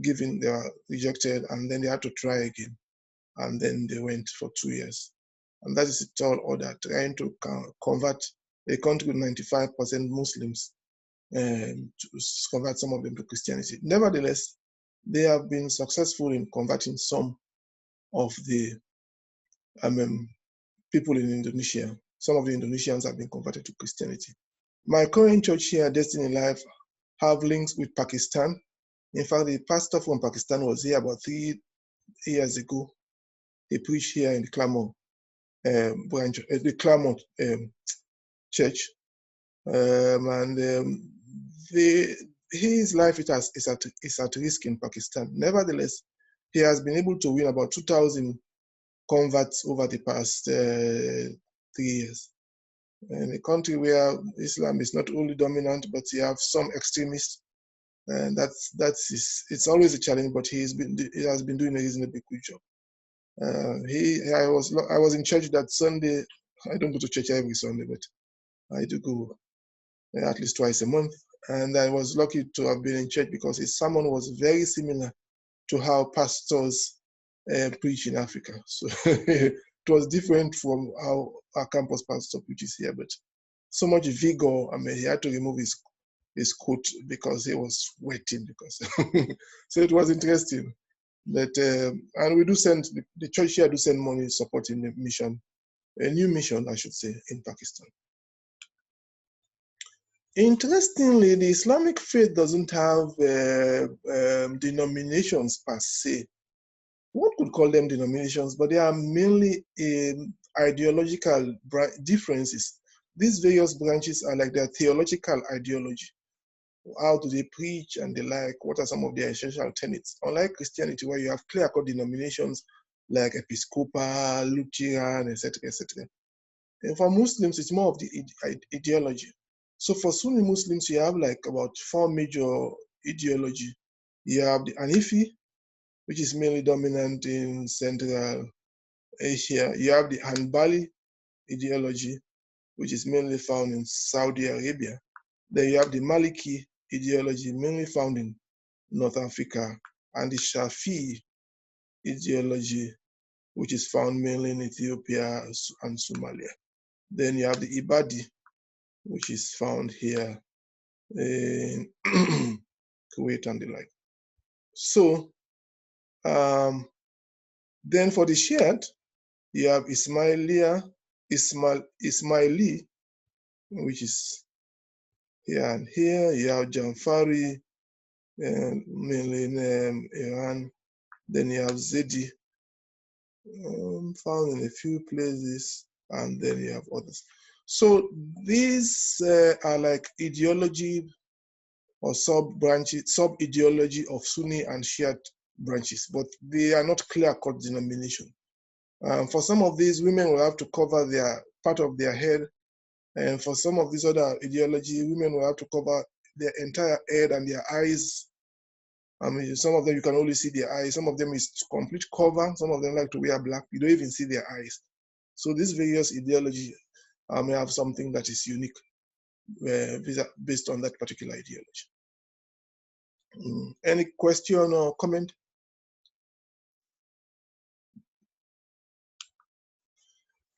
given, they were rejected, and then they had to try again. And then they went for 2 years. And that is a tall order, trying to convert a country with 95% Muslims and to convert some of them to Christianity. Nevertheless, they have been successful in converting some of the people in Indonesia. Some of the Indonesians have been converted to Christianity. My current church here, Destiny Life, have links with Pakistan. In fact, the pastor from Pakistan was here about 3 years ago. He preached here in the Claremont branch, the Claremont church, his life is at risk in Pakistan. Nevertheless, he has been able to win about 2,000 converts over the past 3 years. In a country where Islam is not only dominant, but you have some extremists, and it's always a challenge. But he has been doing a reasonably good job. I was in church that Sunday. I don't go to church every Sunday, but I do go at least twice a month. And I was lucky to have been in church because his sermon was very similar to how pastors preach in Africa. So it was different from how our campus pastor preaches here, but so much vigor. I mean, he had to remove his coat because he was sweating. So it was interesting. But and we do send, the church here do send money supporting the mission, a new mission, I should say, in Pakistan. Interestingly, the Islamic faith doesn't have denominations per se. One could call them denominations, but they are mainly ideological differences. These various branches are like their theological ideology. How do they preach and the like? What are some of their essential tenets? Unlike Christianity, where you have clear-cut denominations like Episcopal, Lutheran, etc., etc. And for Muslims, it's more of the ideology. So for Sunni Muslims, you have like about 4 major ideology. You have the Hanifi, which is mainly dominant in Central Asia. You have the Hanbali ideology, which is mainly found in Saudi Arabia. Then you have the Maliki ideology, mainly found in North Africa, and the Shafi'i ideology, which is found mainly in Ethiopia and Somalia. Then you have the Ibadi, which is found here in Kuwait and the like. So then for the Shiite, you have Ismaili, which is here and here. You have Jamfari, mainly in Iran. Then you have Zedi, found in a few places, and then you have others. So these are like ideology or sub-ideology of Sunni and Shiite branches, but they are not clear-cut denomination. For some of these, women will have to cover their part of their head, and for some of these other ideology, women will have to cover their entire head and their eyes. I mean, some of them you can only see their eyes. Some of them is complete cover. Some of them like to wear black. You don't even see their eyes. So these various ideology may have something that is unique based on that particular ideology. Any question or comment?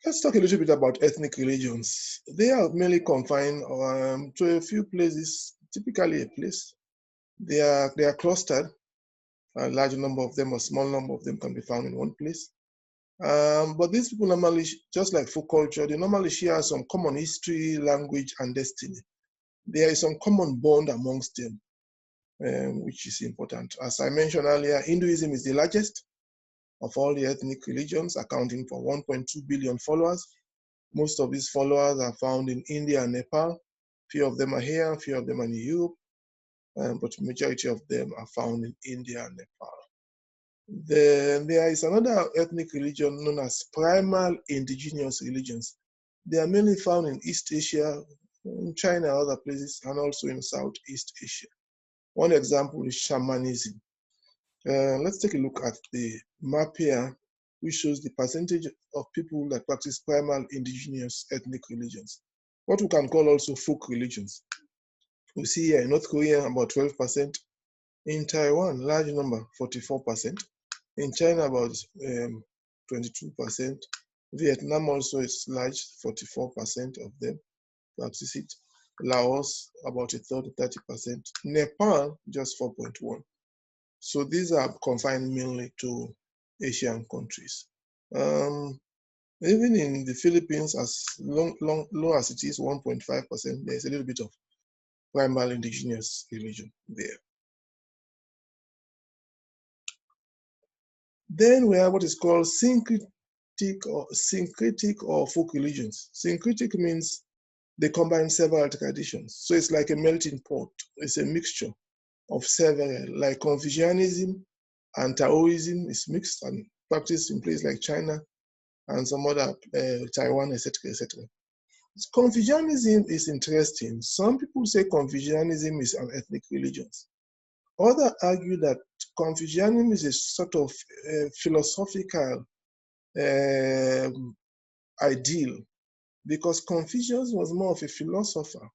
Let's talk a little bit about ethnic religions. They are mainly confined to a few places, typically a place. They are clustered. A large number of them, a small number of them can be found in one place. But these people normally, just like folk culture, they normally share some common history, language, and destiny. There is some common bond amongst them, which is important. As I mentioned earlier, Hinduism is the largest of all the ethnic religions, accounting for 1.2 billion followers. Most of these followers are found in India and Nepal. Few of them are here, few of them are in Europe, but the majority of them are found in India and Nepal. Then there is another ethnic religion known as primal indigenous religions. They are mainly found in East Asia, in China, other places, and also in Southeast Asia. One example is shamanism. Let's take a look at the map here, which shows the percentage of people that practice primal indigenous ethnic religions, what we can call also folk religions. We see here in North Korea about 12%, in Taiwan, large number, 44%, in China about 22%, Vietnam also is large, 44% of them practice it, Laos about a third, 30%, Nepal just 4.1%. So these are confined mainly to Asian countries. Even in the Philippines, as low as it is, 1.5%, there's a little bit of primal indigenous religion there. Then we have what is called syncretic or folk religions. Syncretic means they combine several traditions. So it's like a melting pot. It's a mixture of several, like Confucianism and Taoism is mixed and practiced in places like China and some other Taiwan, etc., etc. Confucianism is interesting. Some people say Confucianism is an ethnic religion. Others argue that Confucianism is a sort of philosophical ideal, because Confucius was more of a philosopher.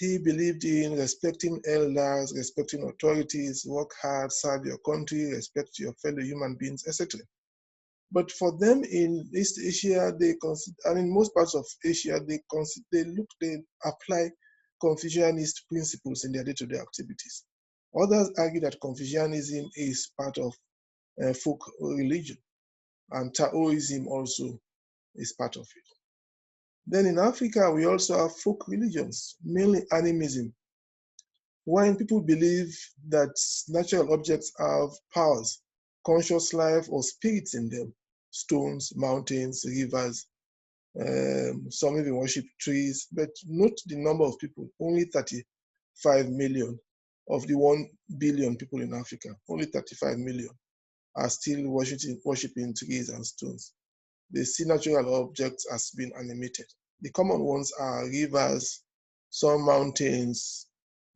He believed in respecting elders, respecting authorities, work hard, serve your country, respect your fellow human beings, etc. But for them in East Asia, and in most parts of Asia, they apply Confucianist principles in their day-to-day activities. Others argue that Confucianism is part of folk religion, and Taoism also is part of it. Then in Africa, we also have folk religions, mainly animism, when people believe that natural objects have powers, conscious life or spirits in them, stones, mountains, rivers, some even worship trees, but note the number of people, only 35 million of the 1 billion people in Africa, only 35 million are still worshiping trees and stones. They see natural objects as being animated. The common ones are rivers, some mountains,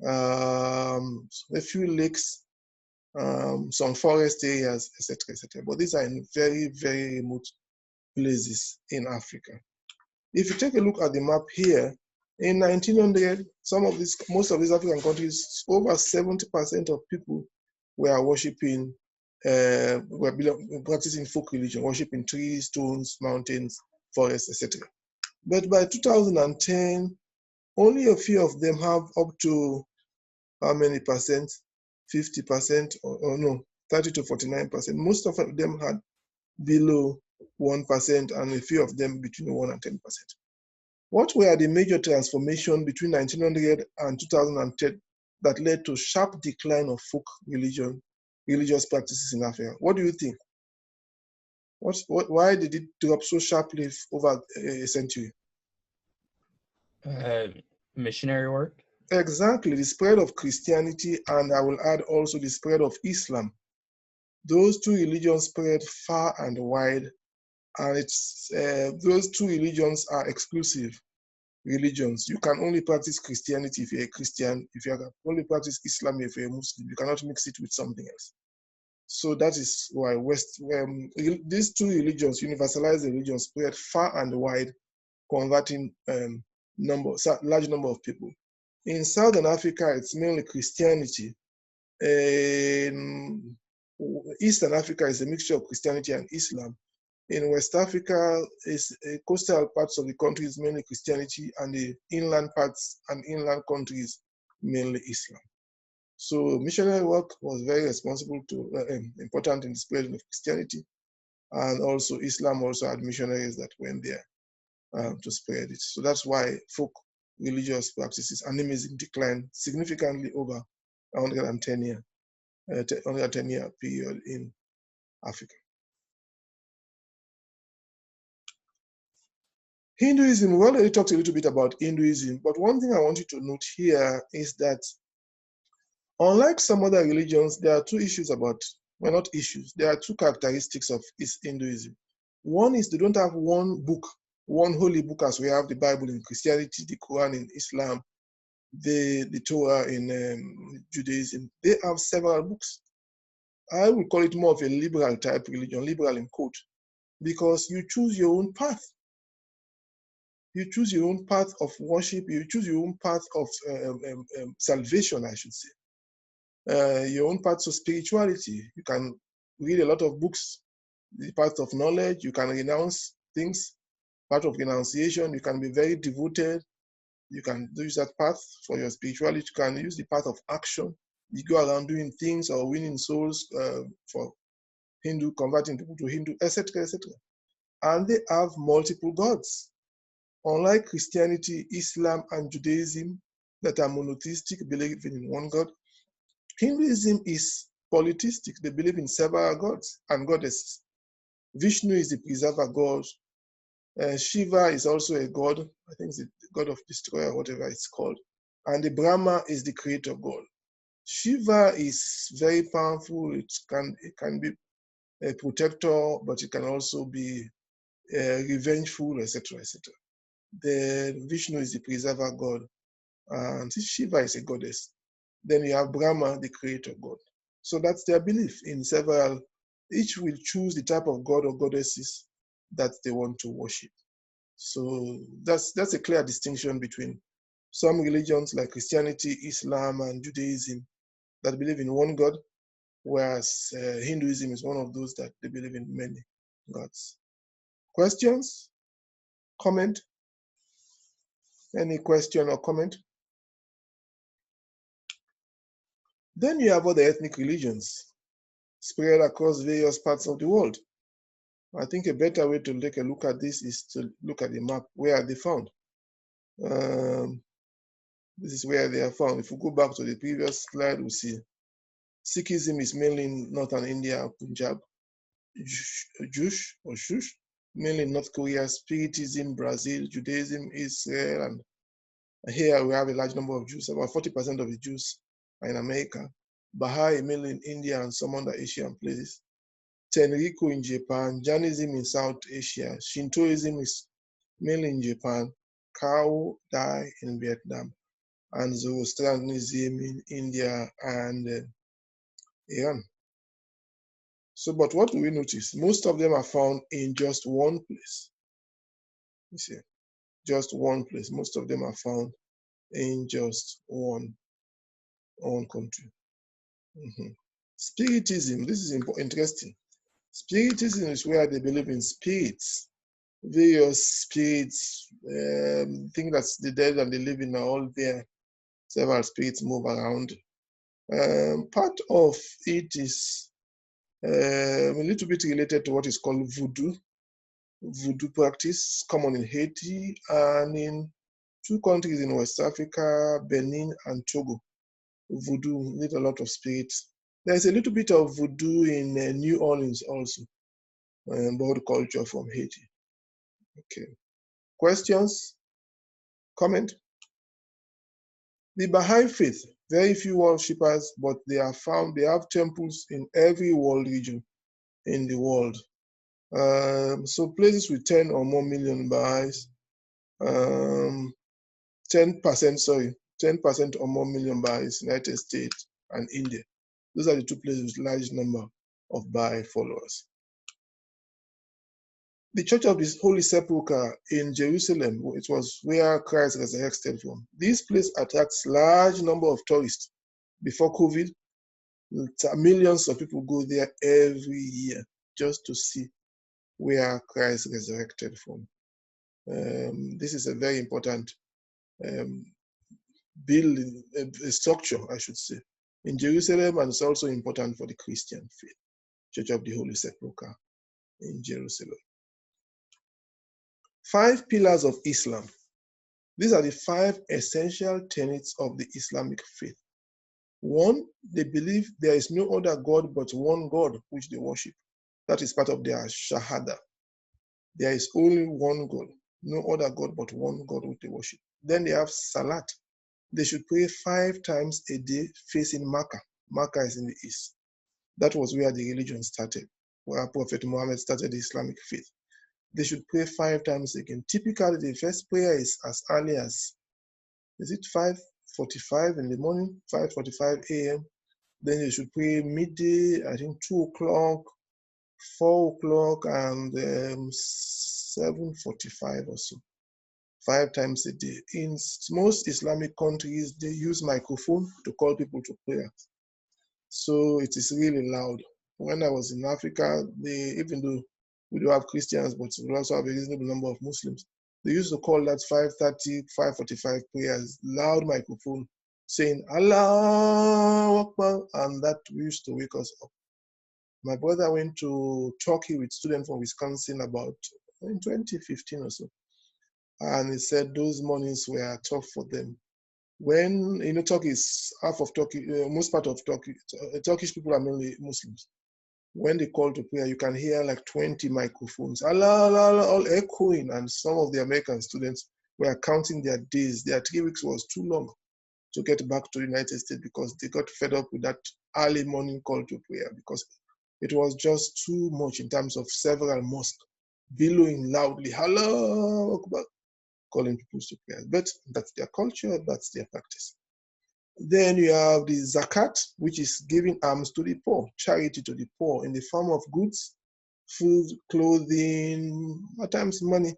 a few lakes, some forest areas, etc., etc. But these are in very, very remote places in Africa. If you take a look at the map here, in 1900, most of these African countries, over 70% of people were worshiping, were practicing folk religion, worshiping trees, stones, mountains, forests, etc. But by 2010, only a few of them have up to how many percent? 50% or no, 30 to 49%. Most of them had below 1% and a few of them between 1 and 10%. What were the major transformations between 1900 and 2010 that led to sharp decline of folk religious practices in Africa? What do you think? Why did it drop so sharply over a century? Missionary work? Exactly, the spread of Christianity, and I will add also the spread of Islam. Those two religions spread far and wide, and those two religions are exclusive religions. You can only practice Christianity if you're a Christian. If you can only practice Islam if you're a Muslim. You cannot mix it with something else. So that is why these two religions, universalized religions, spread far and wide, converting large number of people. In Southern Africa, it's mainly Christianity. In Eastern Africa is a mixture of Christianity and Islam. In West Africa, coastal parts of the country is mainly Christianity, and the inland parts and inland countries mainly Islam. So missionary work was very responsible important in the spreading of Christianity, and also Islam also had missionaries that went there to spread it. So that's why folk religious practices, animism, declined significantly over 110-year period in Africa. Hinduism, we already talked a little bit about Hinduism, but one thing I want you to note here is that unlike some other religions, there are two issues about, well, not issues, there are two characteristics of Hinduism. One is they don't have one book, one holy book as we have the Bible in Christianity, the Quran in Islam, the Torah in Judaism. They have several books. I would call it more of a liberal type religion, liberal in quote, because you choose your own path. You choose your own path of worship. You choose your own path of salvation, I should say. Your own path of spirituality. You can read a lot of books, the path of knowledge. You can renounce things, part of renunciation. You can be very devoted. You can use that path for your spirituality. You can use the path of action. You go around doing things or winning souls for Hindu, converting people to Hindu, etc., etc. And they have multiple gods. Unlike Christianity, Islam, and Judaism that are monotheistic, believing in one God, Hinduism is polytheistic. They believe in several gods and goddesses. Vishnu is the preserver god. Shiva is also a god. I think it's the god of destroyer, whatever it's called. And the Brahma is the creator god. Shiva is very powerful. It can be a protector, but it can also be revengeful, etc., etc. Then Vishnu is the preserver god, and Shiva is a goddess. Then you have Brahma, the creator god. So that's their belief in several. Each will choose the type of god or goddesses that they want to worship. So that's a clear distinction between some religions like Christianity, Islam, and Judaism that believe in one God, whereas Hinduism is one of those that they believe in many gods. Questions? Comment? Any question or comment? Then you have other ethnic religions spread across various parts of the world. I think a better way to take a look at this is to look at the map. Where are they found? This is where they are found. If we go back to the previous slide, we see Sikhism is mainly in northern India, Punjab. Jewish or Shush, mainly in North Korea. Spiritism, Brazil. Judaism, Israel. And here we have a large number of Jews. About 40% of the Jews are in America. Baha'i, mainly in India and some other Asian places. Tenriko in Japan. Jainism in South Asia. Shintoism is mainly in Japan. Kao Dai in Vietnam. And Zoroastrianism in India and Iran. So, but what do we notice? Most of them are found in just one place. You see, just one place. Most of them are found in just one country. Spiritism, this is interesting. Spiritism is where they believe in spirits, various spirits, think that's the dead and the living are all there. Several spirits move around. Part of it is a little bit related to what is called voodoo. Voodoo practice, common in Haiti and in 2 countries in West Africa, Benin and Togo. Voodoo need a lot of spirits. There's a little bit of voodoo in New Orleans also, bird culture from Haiti. Okay. Questions? Comment? The Baha'i faith, very few worshippers, but they have temples in every world region in the world. So places with 10 or more million Baha'is, 10% or more million Baha'is, United States and India. Those are the 2 places with large number of Baha'i followers. The Church of the Holy Sepulchre in Jerusalem, it was where Christ resurrected from. This place attracts large number of tourists. Before COVID, millions of people go there every year just to see where Christ resurrected from. This is a very important building, a structure, I should say, in Jerusalem, and it's also important for the Christian faith. Church of the Holy Sepulchre in Jerusalem. 5 pillars of Islam. These are the 5 essential tenets of the Islamic faith. 1, they believe there is no other God but one God which they worship. That is part of their Shahada. There is only one God, no other God but one God which they worship. Then they have Salat. They should pray 5 times a day facing Makkah. Makkah is in the east. That was where the religion started, where Prophet Muhammad started the Islamic faith. They should pray 5 times again. Typically, the first prayer is as early as, is it 5:45 in the morning, 5:45 a.m.? Then you should pray midday, I think 2 o'clock, 4 o'clock, and 7:45 or so. 5 times a day. In most Islamic countries, they use microphone to call people to prayer. So it is really loud. When I was in Africa, even though we do have Christians, but we also have a reasonable number of Muslims, they used to call that 5:30, 5:45 prayers, loud microphone, saying Allah Akbar, and that used to wake us up. My brother went to Turkey with students from Wisconsin about in 2015 or so, and he said those mornings were tough for them. When, Turkey is half of Turkey, most part of Turkey, Turkish people are mainly Muslims. When they call to prayer, you can hear like 20 microphones, Allah, Allah, Allah, all echoing, and some of the American students were counting their days. Their 3 weeks was too long to get back to the United States because they got fed up with that early morning call to prayer because it was just too much in terms of several mosques billowing loudly, Allah Akbar, calling people to prayer. But that's their culture, that's their practice. Then you have the zakat, which is giving alms to the poor, charity to the poor in the form of goods, food, clothing, at times money.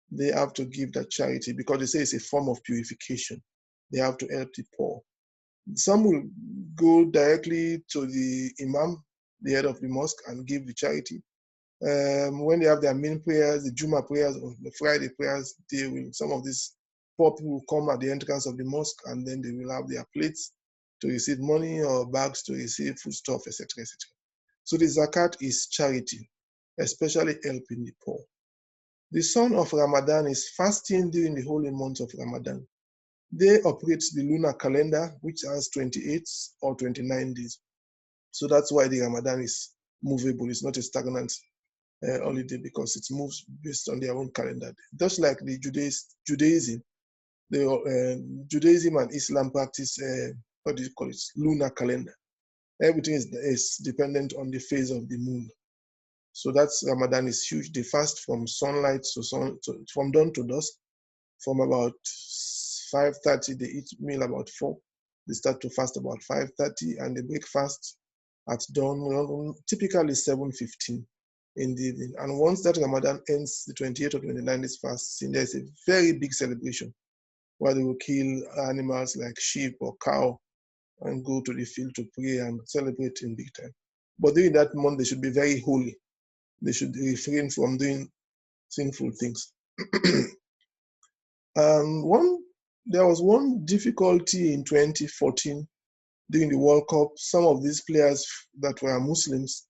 They have to give that charity because they say it's a form of purification. They have to help the poor. Some will go directly to the imam, the head of the mosque, and give the charity. When they have their main prayers, the Juma prayers or the Friday prayers, some of these poor people will come at the entrance of the mosque, and then they will have their plates to receive money or bags to receive foodstuff, etc., etc. So the zakat is charity. especially helping the poor. The son of Ramadan is fasting during the holy month of Ramadan. They operate the lunar calendar, which has 28 or 29 days. So that's why the Ramadan is movable. It's not a stagnant holiday because it moves based on their own calendar. Just like the Judaism, Judaism and Islam practice, what do you call it, lunar calendar. Everything is dependent on the phase of the moon. So that's Ramadan is huge. They fast from sunlight from dawn to dusk. From about 5:30, they eat meal about 4. They start to fast about 5:30, and they break fast at dawn, typically 7:15 in the evening. And once that Ramadan ends, the 28th or 29th is fasting, there's a very big celebration where they will kill animals like sheep or cow and go to the field to pray and celebrate in big time. But during that month, they should be very holy. They should refrain from doing sinful things. There was one difficulty in 2014 during the World Cup. Some of these players that were Muslims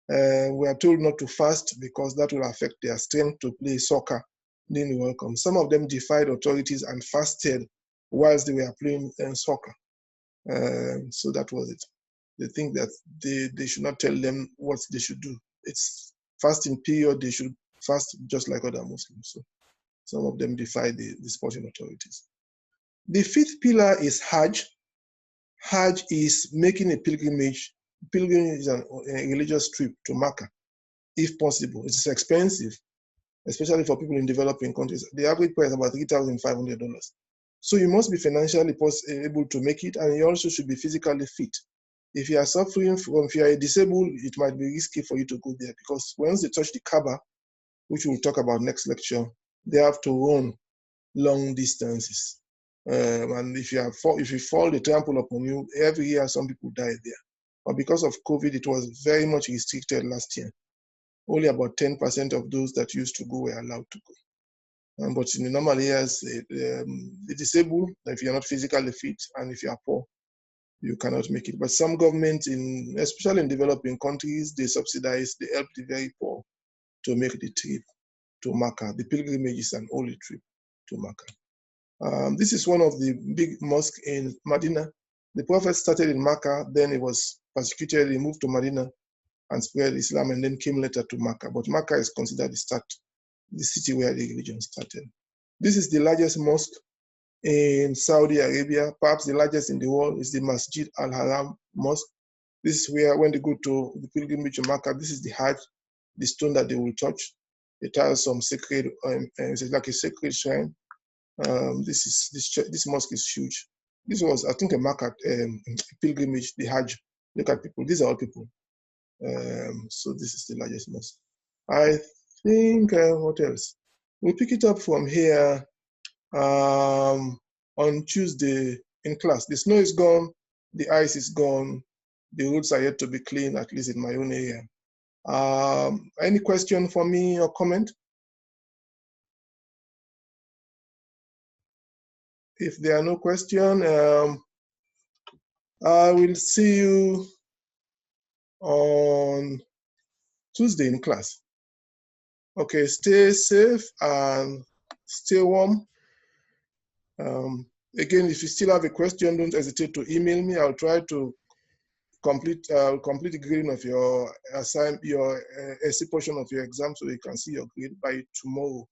were told not to fast because that will affect their strength to play soccer during the World Cup. Some of them defied authorities and fasted whilst they were playing soccer. So that was it. They think that they should not tell them what they should do. It's fasting period, they should fast just like other Muslims. So some of them defied the sporting authorities. The fifth pillar is Hajj. Hajj is making a pilgrimage. Pilgrimage is a religious trip to Mecca, if possible. It's expensive, especially for people in developing countries. The average price is about $3,500. So you must be financially able to make it, and you also should be physically fit. If you are suffering from, if you are disabled, it might be risky for you to go there because once they touch the Kaaba, which we'll talk about next lecture, they have to run long distances. And if you fall, they trample upon you. Every year, some people die there. But because of COVID, it was very much restricted last year. Only about 10% of those that used to go were allowed to go. But in the normal years, the disabled, if you're not physically fit and if you are poor, you cannot make it. But some governments, especially in developing countries, they subsidize, they help the very poor to make the trip to Mecca. The pilgrimage is an holy trip to Mecca. This is one of the big mosques in Medina. The Prophet started in Mecca, then he was persecuted, he moved to Medina and spread Islam, and then came later to Mecca. But Mecca is considered the city where the religion started. This is the largest mosque in Saudi Arabia, perhaps the largest in the world, is the Masjid Al-Haram Mosque. This is where, when they go to the pilgrimage to Mecca, this is the Hajj, the stone that they will touch. It has some sacred, it's like a sacred shrine. This mosque is huge. This was, I think, a Mecca pilgrimage, the Hajj. Look at people, these are all people. So this is the largest mosque. I think, what else? We'll pick it up from here on Tuesday in class. The snow is gone, the ice is gone, the roads are yet to be clean, at least in my own area. Any question for me or comment? If there are no questions, I will see you on Tuesday in class. Okay, stay safe and stay warm. Again, if you still have a question, don't hesitate to email me. I'll try to complete the grading of your essay portion of your exam so you can see your grade by tomorrow.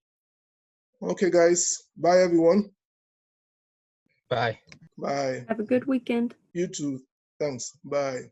Okay, guys. Bye, everyone. Bye. Bye. Have a good weekend. You too. Thanks. Bye.